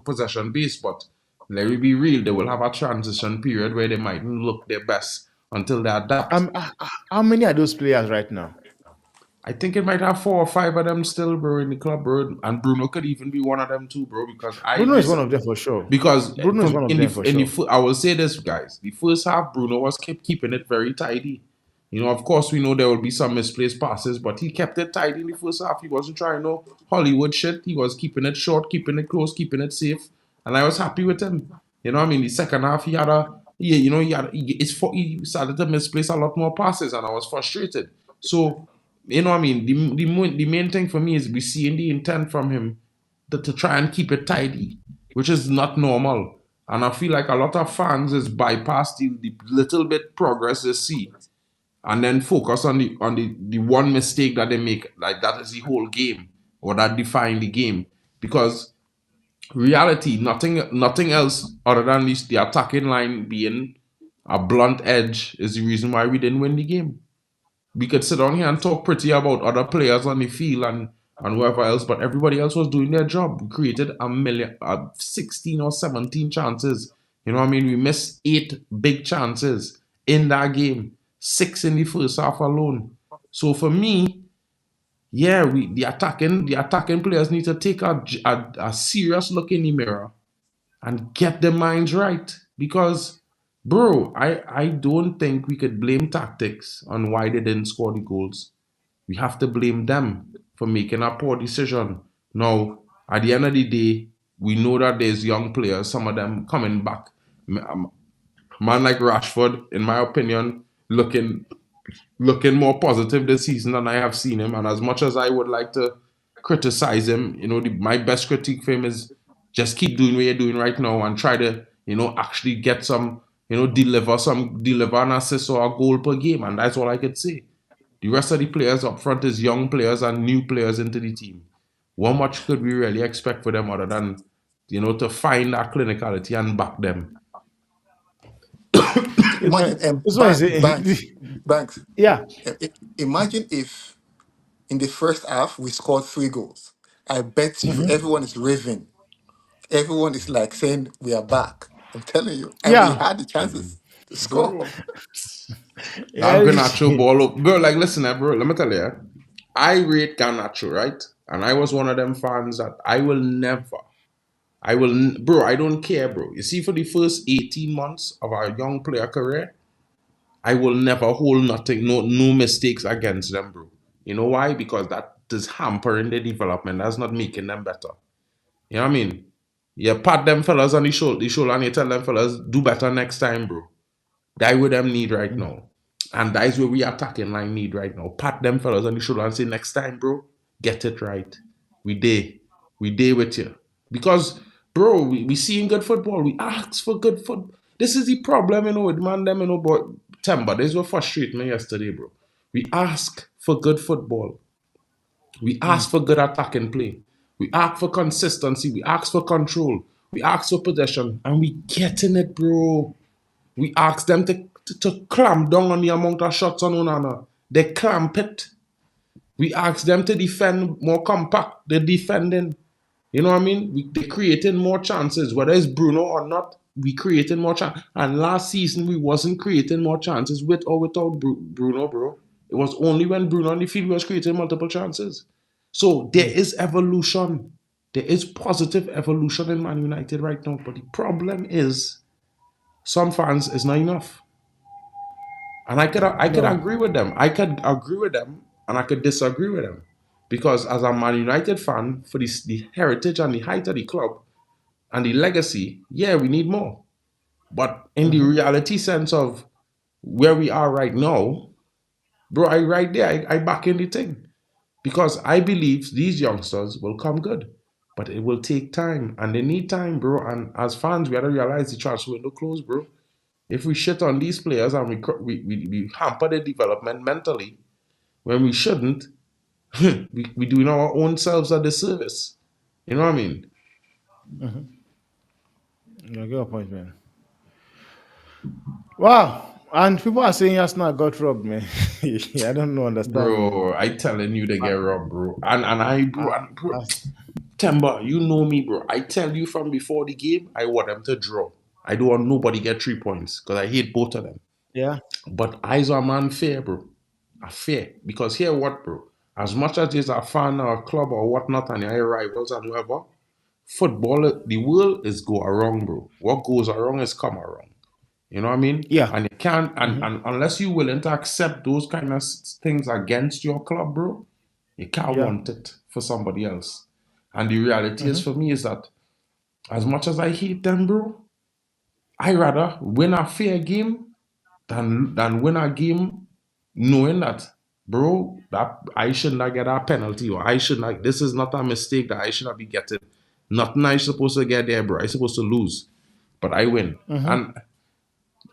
possession based, but let me be real, they will have a transition period where they mightn't look their best until they adapt. how many are those players right now? I think it might have 4 or 5 of them still, bro, in the club, bro. And Bruno could even be one of them too, bro, because I Bruno is one recent of them for sure. because Bruno is from one of in them for the sure. I will say this, guys. The first half, Bruno was kept keeping it very tidy. You know, of course, we know there will be some misplaced passes, but he kept it tidy in the first half. He wasn't trying no Hollywood shit. He was keeping it short, keeping it close, keeping it safe, and I was happy with him. You know, what I mean, the second half he had a yeah, you know, he started to misplace a lot more passes, and I was frustrated. So, you know, what I mean, the main thing for me is we seeing the intent from him to try and keep it tidy, which is not normal. And I feel like a lot of fans is bypass the little bit progress they see and then focus on the one mistake that they make, like that is the whole game or that define the game. Because reality, nothing else other than this, the attacking line being a blunt edge is the reason why we didn't win the game. We could sit down here and talk pretty about other players on the field and whoever else, but everybody else was doing their job. We created 16 or 17 chances. You know what I mean? We missed 8 big chances in that game, 6 in the first half alone. So for me, yeah, the attacking players need to take a serious look in the mirror and get their minds right. Because, bro, I don't think we could blame tactics on why they didn't score the goals. We have to blame them for making a poor decision. Now, at the end of the day, we know that there's young players, some of them coming back. Man like Rashford, in my opinion, looking more positive this season than I have seen him. And as much as I would like to criticize him, you know, my best critique for him is just keep doing what you're doing right now and try to, you know, actually get some, you know, deliver an assist or a goal per game. And that's all I could say. The rest of the players up front is young players and new players into the team. What much could we really expect for them other than, you know, to find that clinicality and back them? imagine This one is Banks. yeah, Imagine if in the first half we scored 3 goals. I bet you mhm, everyone is raving. Everyone is like saying we are back. I'm telling you, and we yeah, had the chances to score. Bro, that yeah. Garnacho ball up. Bro, like, listen, bro, let me tell you, I rate Garnacho, right? And I was one of them fans that I will never, bro, I don't care, bro. You see, for the first 18 months of our young player career, I will never hold nothing, no mistakes against them, bro. You know why? Because that is hampering their development. That's not making them better. You know what I mean? You pat them fellas on the shoulder and you tell them fellas, do better next time, bro. That what them need right now. And that is where we attacking line need right now. Pat them fellas on the shoulder and say, next time, bro, get it right. We day. We day with you. Because, bro, we seeing good football. We ask for good football. This is the problem, with man them, but Temba, this what frustrated me yesterday, bro. We ask for good football. We ask for good attacking play. We ask for consistency. We ask for control. We ask for possession. And we getting it, bro. We ask them to clamp down on the amount of shots on Onana. They clamp it. We ask them to defend more compact. They're defending. You know what I mean? They're creating more chances. Whether it's Bruno or not, we creating more chances. And last season, we wasn't creating more chances with or without Bruno, bro. It was only when Bruno on the field was creating multiple chances. So there is evolution. There is positive evolution in Man United right now. But the problem is some fans is not enough. And I could No. agree with them. I could agree with them and I could disagree with them. Because as a Man United fan, for the heritage and the height of the club and the legacy, yeah, we need more. But in the reality sense of where we are right now, bro, I right there, I back in the thing. Because I believe these youngsters will come good. But it will take time. And they need time, bro. And as fans, we gotta realize the transfer window closed, bro. If we shit on these players and we hamper their development mentally when we shouldn't, we doing our own selves a disservice. You know what I mean? You get your point, man. Wow. And people are saying Arsenal got robbed, man. I don't know, understand, man. Bro, I telling you they get robbed, bro. And bro, I, Temba, you know me, bro. I tell you from before the game, I want them to draw. I don't want nobody get 3 points because I hate both of them. yeah. But eyes are man fair, bro. A fair. Because here what, bro? As much as there's a fan or a club or whatnot and your rivals and whoever, football, the world is go around, bro. What goes around is come around. You know what I mean? Yeah. And you can't, and unless you're willing to accept those kind of things against your club, bro, you can't Yeah. want it for somebody else. And the reality is for me is that as much as I hate them, bro, I rather win a fair game than win a game knowing that, bro, that I should not get a penalty or I should not. This is not a mistake that I should not be getting. Nothing I supposed to get there, bro. I supposed to lose, but I win. And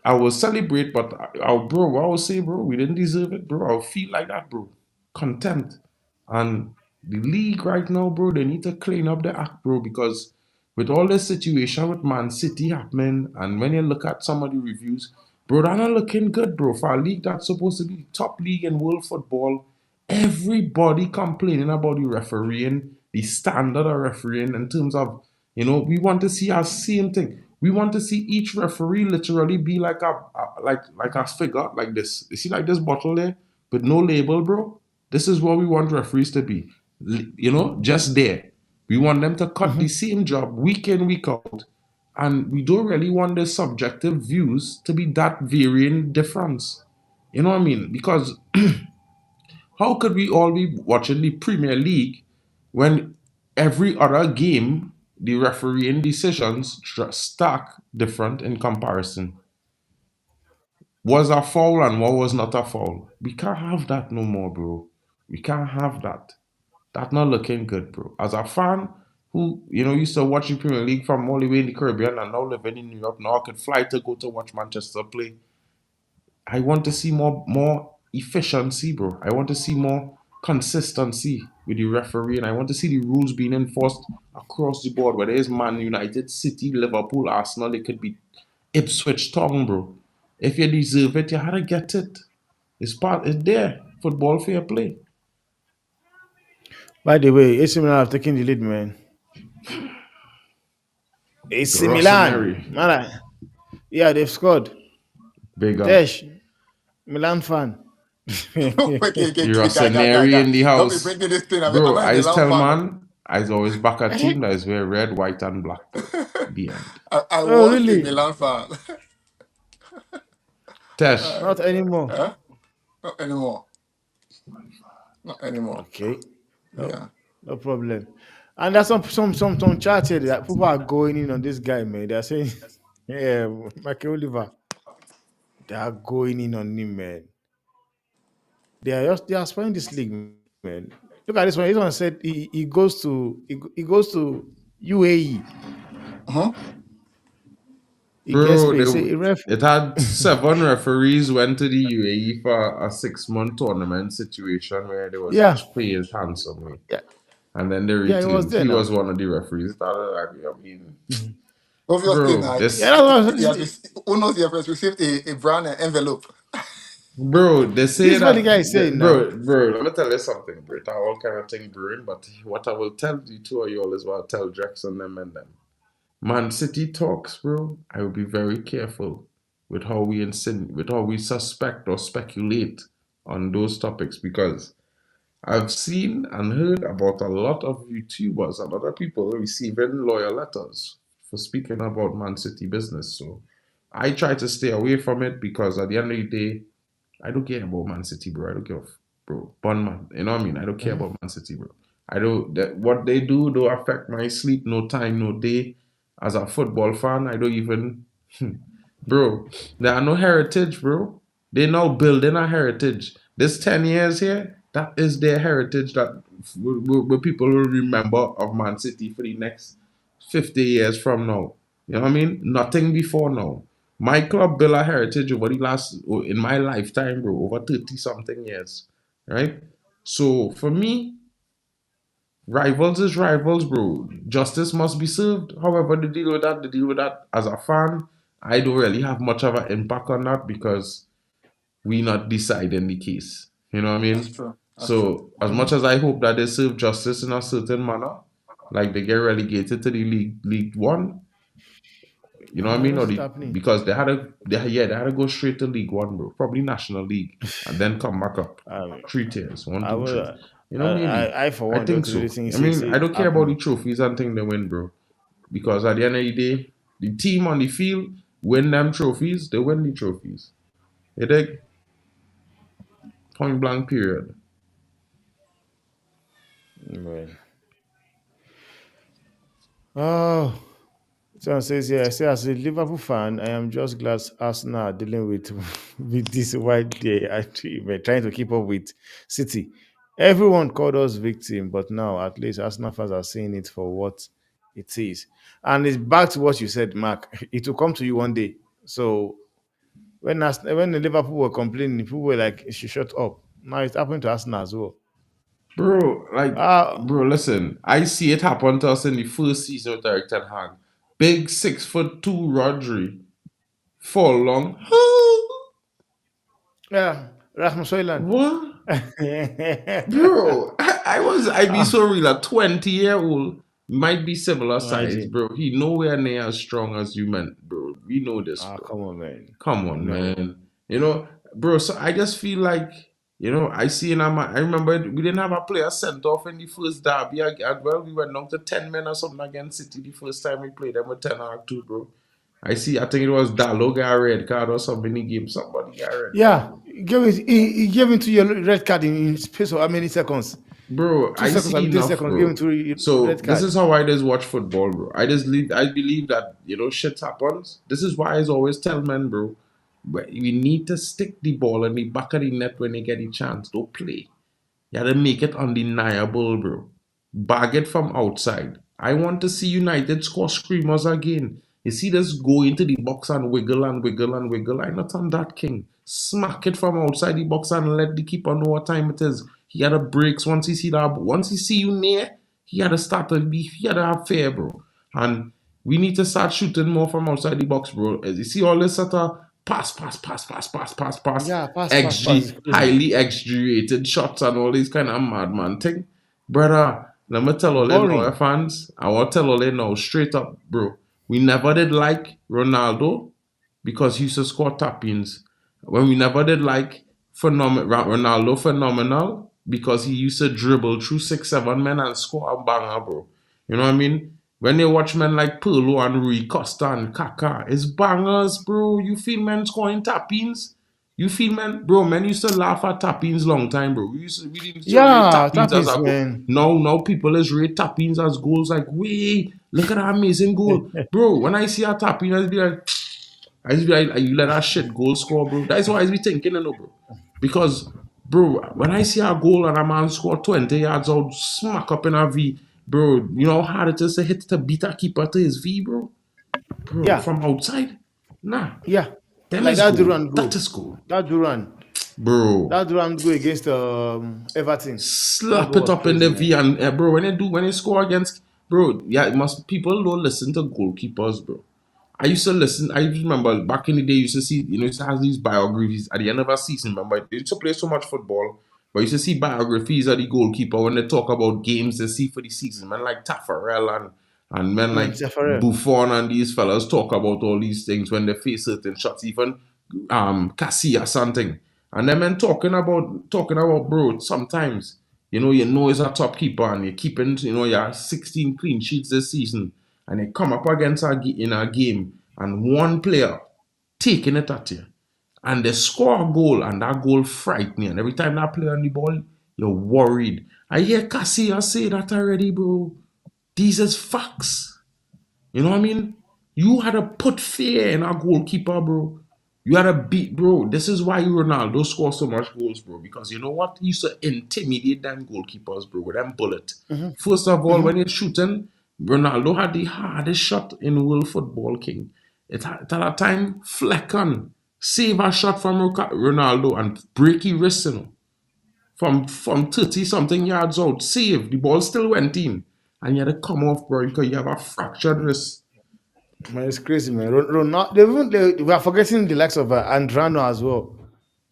I will celebrate, but bro, I will say, bro, we didn't deserve it, bro. I'll feel like that, bro. Contempt. And the league right now, bro, they need to clean up the act, bro, because with all this situation with Man City happening, and when you look at some of the reviews, bro, they're not looking good, bro. For a league that's supposed to be the top league in world football, everybody complaining about the refereeing, the standard of refereeing in terms of, we want to see our same thing. We want to see each referee literally be like a figure like this. You see, like this bottle there with no label, bro. This is what we want referees to be. Just there. We want them to cut the same job week in, week out. And we don't really want the subjective views to be that varying difference. You know what I mean? Because how could we all be watching the Premier League when every other game, the refereeing decisions stack different in comparison? Was a foul and what was not a foul? We can't have that no more, bro. We can't have that. That's not looking good, bro. As a fan who, used to watch the Premier League from all the way in the Caribbean and now living in New York, now I could fly to go to watch Manchester play. I want to see more efficiency, bro. I want to see more consistency with the referee, and I want to see the rules being enforced across the board. Whether it's Man United, City, Liverpool, Arsenal, it could be Ipswich Town, bro. If you deserve it, you had to get it. It's there. Football fair play. By the way, AC Milan have taken the lead, man. AC Milan. Rossoneri, Man, yeah, they've scored. big up. Tesh, Milan fan. Okay, You're a guy. Rossoneri in the Don't be house. bringing this thing. I'm Bro, not a I just Milan tell fan. man, I always back a team that is wear red, white, and black, bro. The end. I Oh, was a really? Milan fan. Tesh, Uh, Not anymore. huh? Not anymore. Not anymore. Okay. No, Yeah. no problem. And there's some chat here that people are going in on this guy, man. They're saying, yeah, Michael Oliver, they are going in on him, man. They are spoiling this league, man. Look at this one. This one said he goes to UAE. Uh-huh. He gets bro, paid. Say a ref. it had 7 referees went to the UAE for a 6-month tournament situation where they was Yeah, paid handsomely. yeah, And then they yeah. He was retained. there He was now. one of the referees. I mean, Obviously, bro, now Yeah, this, he has who knows he has received a brown envelope. bro, they this say is what the that, guy is saying now. bro, let me tell you something, bro. It's all kind of thing brewing, but what I will tell you two of you all is what I'll tell Jackson them and them. Man City talks, bro. I will be very careful with with how we suspect or speculate on those topics because I've seen and heard about a lot of YouTubers and other people receiving lawyer letters for speaking about Man City business. So I try to stay away from it because at the end of the day, I don't care about Man City, bro. I don't care, bro. Bun man, you know what I mean? I don't care Mhm. about Man City, bro. I don't. What they do don't affect my sleep, no time, no day. As a football fan, I don't even, bro. There are no heritage, bro. They now building a heritage. This 10 years here, that is their heritage that people will remember of Man City for the next 50 years from now. You know what I mean? Nothing before now. My club built a heritage over the last, in my lifetime, bro, over 30 something years. Right? So for me, rivals is rivals, bro. Justice must be served. However, they deal with that. As a fan, I don't really have much of an impact on that because we not deciding the case. You know what I That's mean? true. That's true. So as much as I hope that they serve justice in a certain manner, like they get relegated to the League One, you know what I I mean? don't Or see it the happening. because they had to go straight to League One, bro. Probably National League, and then come back up. Um, 3 tiers, one, I two, three. will. You know, maybe. I for I one think don't really so. think I mean, see I it don't care about the happening. trophies and thing they win, bro. Because at the end of the day, the team on the field win them trophies, they win the trophies. You dig? Point blank period. Well, oh, someone says here. I say as a Liverpool fan, I am just glad Arsenal are dealing with with this widely achievement, trying to keep up with City. Everyone called us victim, but now at least Arsenal fans are seeing it for what it is. And it's back to what you said, Mark. It will come to you one day. So when the Liverpool were complaining, people were like, "She shut up." Now it's happening to Arsenal as well. Bro, like, Ah, bro, listen. I see it happen to us in the first season with Eric Ten Hag. Big 6'2" Rodri fall long. yeah, Rasmus Højlund. What? Bro, I be Ah, so real. A 20-year-old might be similar size, imagine. bro. He nowhere near as strong as you meant, bro. We know this, Ah, bro. come on, man. Come on, No. man. You know, bro. So I just feel like, I see in our I remember we didn't have a player sent off in the first derby. Well, we went down to 10 men or something against City the first time we played them with 10 or 2, bro. I think it was Dallo got a red card or something in the game. Somebody got a red card, Yeah, bro. he gave him to your red card in space of how many seconds? Bro, Two I seconds, I see mean, 3 enough, seconds. Gave him bro. to So red this card. is how I just watch football, bro. I believe that shit happens. This is why I always tell men, bro, we need to stick the ball in the back of the net when they get a chance. Don't play. You gotta make it undeniable, bro. Bag it from outside. I want to see United score screamers again. You see this go into the box and wiggle and wiggle and wiggle. I'm not on that king. Smack it from outside the box and let the keeper know what time it is. He had a breaks once he see you near, he had to start to be he had to have fear, bro. And we need to start shooting more from outside the box, bro. As you see all this sort of pass, Yeah, pass. It's XG, crazy. highly XG rated shots and all these kind of madman thing. Brother, let me tell all you now, Boring. fans. I want to tell all you now, straight up, bro. We never did like Ronaldo because he used to score tap ins. When we never did like Ronaldo phenomenal because he used to dribble through 6, 7 men and score a banger, bro. You know what I mean? When you watch men like Pirlo and Rui Costa and Kaká, it's bangers, bro. You feel men scoring tap-ins? You feel men, bro? Men used to laugh at tap-ins long time, bro. We used to rate Yeah, tap-ins that as a is goal. man. Now people is rate tap-ins as goals. Like, wait, look at that amazing goal, bro. When I see a tap-in, I be like, you let that shit goal score, bro. That's what I be thinking, you know, bro. Because, bro, when I see a goal and a man score 20 yards out, smack up in a V, bro, you know how hard it is to hit to beat a keeper to his V, bro? Bro, Yeah, from outside? Nah. yeah. Them Like is that goal. Duran That goal. is goal. That Duran. Bro. That Duran goal against Everton. That Slap goal it was up in crazy, the man. V and bro, when they score against bro, yeah, it must people don't listen to goalkeepers, bro. I used to listen. I remember back in the day, you used to see, you used to have these biographies at the end of a season. Remember, they used to play so much football, but you used to see biographies of the goalkeeper when they talk about games they see for the season. Men like Taffarel and men like Zaffarel. Buffon and these fellas talk about all these things when they face certain shots, even Casillas something. And then men talking about bro, sometimes, he's a top keeper and you're keeping, your 16 clean sheets this season and they come up against in a game and one player taking it at you and they score a goal and that goal frightening and every time that player on the ball, you're worried. I hear Casillas say that already, bro. These is facts. You know what I mean? You had to put fear in our goalkeeper, bro. You had to beat, bro. This is why Ronaldo scores so much goals, bro. Because you know what? He used to intimidate them goalkeepers, bro, with them bullet. First of all, when you're shooting, Ronaldo had the hardest shot in world football, king. At that time, Flecken save a shot from Ronaldo and break his wrist, from 30 something yards out, save. The ball still went in. And you had to come off, bro, because you have a fractured wrist. Man, it's crazy, man. Ronaldo, we are forgetting the likes of Andrano as well.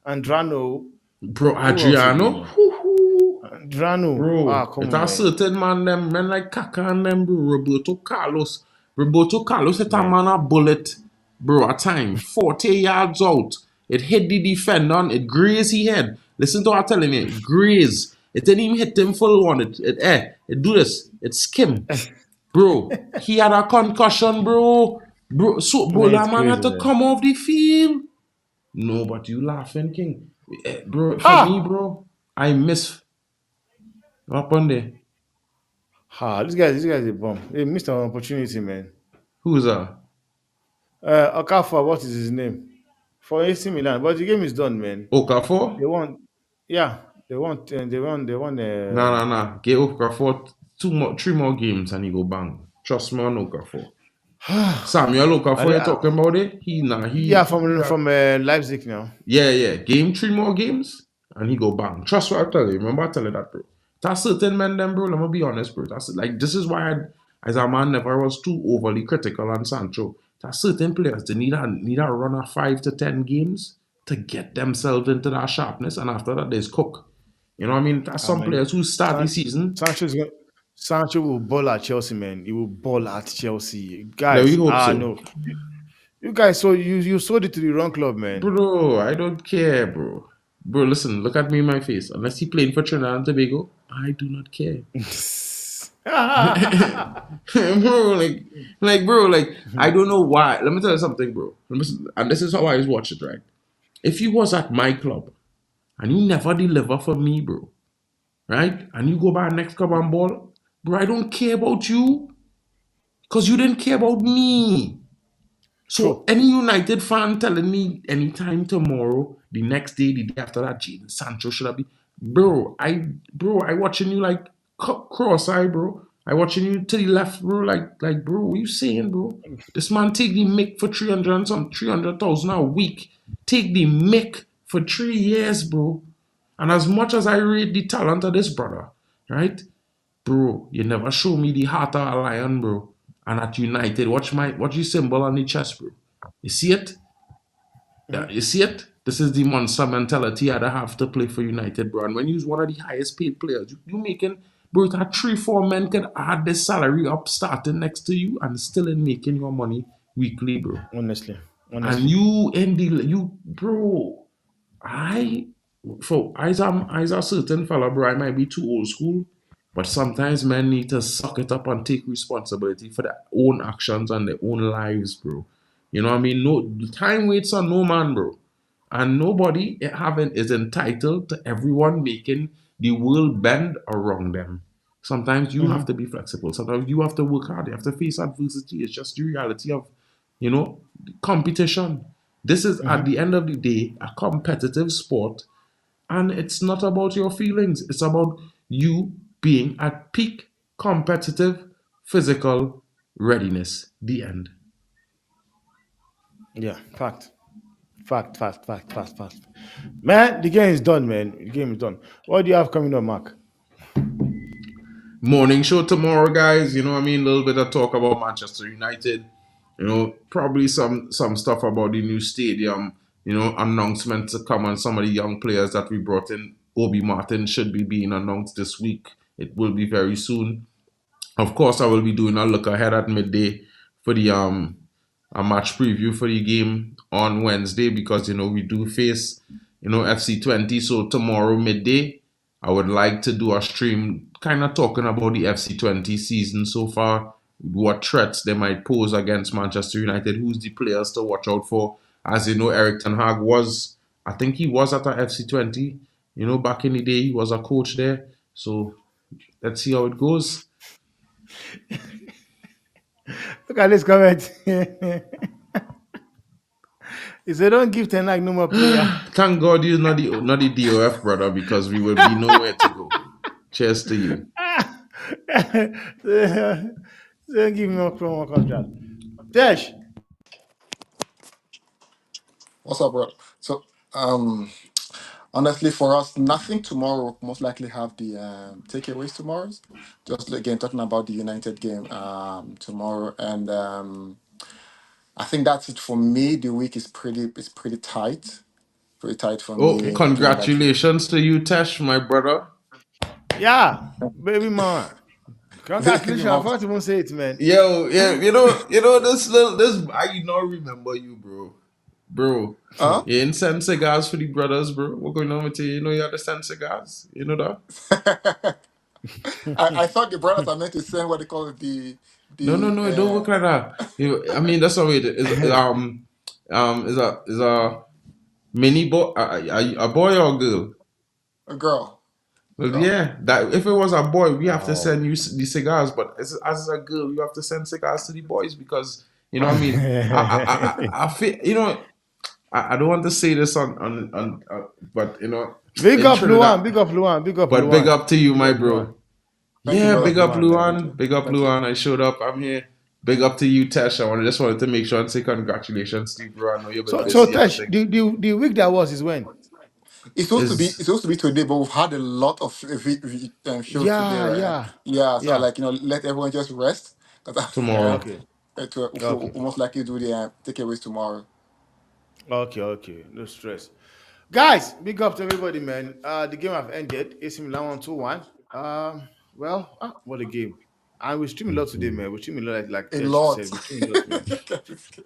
Andrano, Bro, who else Adriano, again? whoo-hoo. Andrano. Ah, Bro, come it's on, a man. certain man, them men like Kaka and them, bro. Roberto Carlos. Roberto Carlos hit a Man. man a bullet, bro, a time, 40 yards out. It hit the defender, it grazed his head. Listen to what I'm telling you, it grazed. It didn't even hit him full one. It do this. It skim. Bro, he had a concussion, bro. Bro, Man, it's that man had crazy, to man. come off the field. No, but you laughing, King. Bro, for me, Ah! bro, I miss what happened there. This guy's a bomb. He missed an opportunity, man. Who's that? Okafor, what is his name? For AC Milan. But the game is done, man. Okafor? They won. Yeah, they won. Nah. Get Okafor 3 more games and he go bang. Trust me on Okafor. Samuel I, Okafor, you I, talking about it? yeah, He from got, from Leipzig now. yeah. 3 more games and he go bang. Trust what I tell you. Remember I tell you that, bro. That's certain men, them, bro. Let me be honest, bro. That's like this is why as a man, never was too overly critical on Sancho. There's certain players they need a run of 5 to 10 games to get themselves into that sharpness, and after that, there's cook. You know what I mean? There's I some mean, players who start the season. Sancho's going. Sancho will ball at Chelsea, man. He will ball at Chelsea, Let me guys. hope Ah, so, no, you guys. So you sold it to the wrong club, man. bro. I don't care, bro. Bro, listen, look at me in my face. Unless he playing for Trinidad and Tobago, I do not care. Bro, bro, I don't know why. Let me tell you something, bro. And this is how I always watch it, right? If you was at my club and you never deliver for me, bro, right? And you go by next club and ball, bro, I don't care about you because you didn't care about me. So True. any United fan telling me anytime tomorrow, the next day, the day after that, Jadon Sancho should have been, bro, I watching you like cross-eye, bro. I watching you to the left, bro. Like, bro, what you saying, bro? This man take the mick for 300 and some 300,000 a week. Take the mick for 3 years, bro. And as much as I rate the talent of this brother, right? Bro, you never show me the heart of a lion, bro. And at United, watch your symbol on the chest, bro. You see it? Yeah, you see it? This is the monster mentality I'd have to play for United, bro. And when you're one of the highest paid players, you making, bro, that 3, 4 men can add the salary up starting next to you and still in making your money weekly, bro. Honestly, And honestly. you, bro, I. for I's a certain fella, bro, I might be too old school, but sometimes men need to suck it up and take responsibility for their own actions and their own lives, bro. You know what I mean? No time waits on no man, bro. And nobody having is entitled to everyone making the world bend around them. Sometimes you have to be flexible. Sometimes you have to work hard. You have to face adversity. It's just the reality of, you know, competition. This is at the end of the day a competitive sport, and it's not about your feelings. It's about you being at peak competitive physical readiness. The end. Yeah, fact. Fact. Man, the game is done, man. The game is done. What do you have coming up, Mark? Morning show tomorrow, guys. You know what I mean? A little bit of talk about Manchester United. You know, probably some stuff about the new stadium. You know, announcements to come on some of the young players that we brought in. Obi Martin should be being announced this week. It will be very soon. Of course, I will be doing a look ahead at midday for the a match preview for the game on Wednesday, because you know we do face, you know, FC20. So tomorrow midday, I would like to do a stream kind of talking about the FC20 season so far, what threats they might pose against Manchester United, who's the players to watch out for. As you know, Eric Ten Hag was, I think he was at a FC20. You know, back in the day, he was a coach there. So let's see how it goes. Look at this comment. He said, "Don't give Ten Hag no more player." Thank God you're not the DOF, brother, because we will be nowhere to go. Cheers to you. Don't give me more promo contract. Dash. What's up, bro? So, honestly, for us, nothing tomorrow. We'll most likely have the takeaways tomorrow. Just again talking about the United game tomorrow, and I think that's it for me. The week is pretty tight, pretty tight for Oh, me. Again, like congratulations to you, Tesh, my brother. Yeah, baby mama. Congratulations. I Mom, forgot to even say it, man. Yo, yeah, this I don't remember you, bro. Bro. huh? You ain't send cigars for the brothers, bro. What going on with you? You know you understand cigars? You know that? I thought the brothers are meant to send what they call it No, no, the no, it don't work like that. I mean that's how it is. Is a mini boy a boy or a girl? a girl, a Well, girl. yeah, that if it was a boy, we have to Oh. send you the cigars. But as a girl, you have to send cigars to the boys because you know what I mean. I feel you know I don't want to say this but you know Big in up Luan, Trinidad. big up Luan, big up But big Luan. up to you, Big my up Luan. bro. Thank you, Yeah, Big brother. up big up Luan, man. Luan. Big up Thank you. Luan. I showed up. I'm here. Big up to you, Tesh. Just wanted to make sure and say congratulations to you, bro. I know you've been So busy. Tesh, Everything the week that was is when? It's is supposed to be today, but we've had a lot of shows today, Yeah, right? yeah, Yeah, so yeah. like let everyone just rest. 'Cause tomorrow. Okay, we'll okay, most likely do the takeaways tomorrow. okay. No stress. Guys, big up to everybody, man. The game have ended. AC Milan 1-1. What a game. And we stream a lot today, man. We stream a lot, like A Tesh lot. said. We stream a lot, man.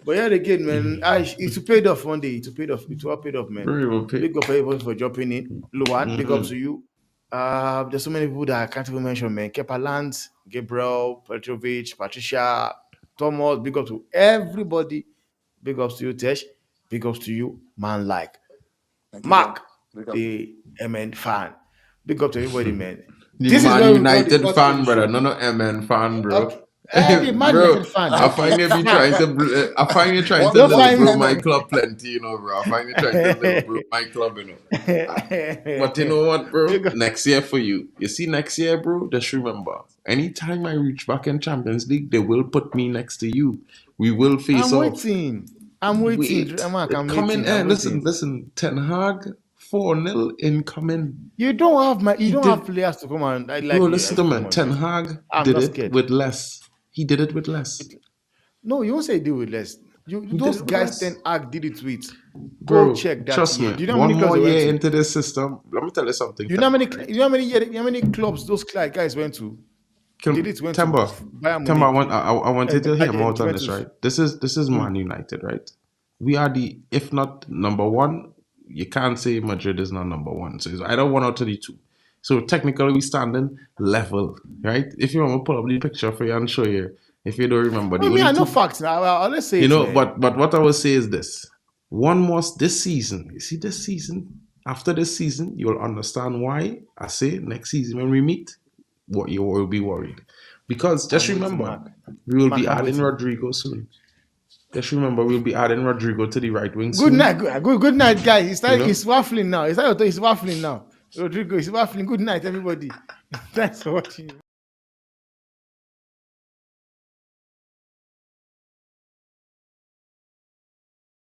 But yeah, again, man, it will pay off one day. It will pay off. It will all paid off, man. Very well picked. Big up everybody for jumping in. Luan, big up to you. There's so many people that I can't even mention, man. Kepa Lance, Gabriel, Petrovic, Patricia, Thomas. Big up to everybody. Big ups to you, Tesh. Big ups to you, man. Like Thank you, bro. Mark, Wake up. the MN fan. Big up to everybody, man. The This is Man where we call United the fan, brother. show. No, no MN fan, Okay. bro. The Man Bro, United fan. I find you be trying to, I find you trying One to Don't little find bro my MN. club plenty, you know, bro. I find you trying to little bro my club, you know. But you know what, bro? Big up. Next year for you. You see, next year, bro, just remember, anytime I reach back in Champions League, they will put me next to you. We will face I'm off. waiting. I'm waiting. Wait. Mark, I'm Come in, waiting. I'm listen, waiting. listen. Ten Hag, 4-0 incoming. You don't have He you don't have did. players to come and Bro, like listen to me. come on, Ten man. Hag I'm did not it scared. with less. He did it with less. No, you won't say do with less. He did Those it with guys less. 10 act did it with. Go Bro, check that trust year. me. Do you know how One many clubs more they went year to? into this system, let me tell you something, Do you know how Temba, many right? you know how many clubs those guys went to? Did it went to Temba, Bayern Temba, Munich I want you to hear me out on this, Juventus. right? This is Man United, right? We are the, if not number one, you can't say Madrid is not number one. So it's either one out of the two. So technically, we standing level, right? If you want to pull up the picture for you and show you, if you don't remember, the I mean, only I know two, facts now. I'll let's say it, man. but what I will say is this: one more this season. You see, this season. After this season, you'll understand why I say next season when we meet, what you will be worried. Because just I'm waiting, remember, Mark. we will be Mark, I'm adding waiting. Rodrigo soon. Just remember, we'll be adding Rodrigo to the right wing Good soon. night, good night, guys. It's like You know? it's waffling now. It's waffling now. Rodrigo is waffling. Good night, everybody. Thanks for watching.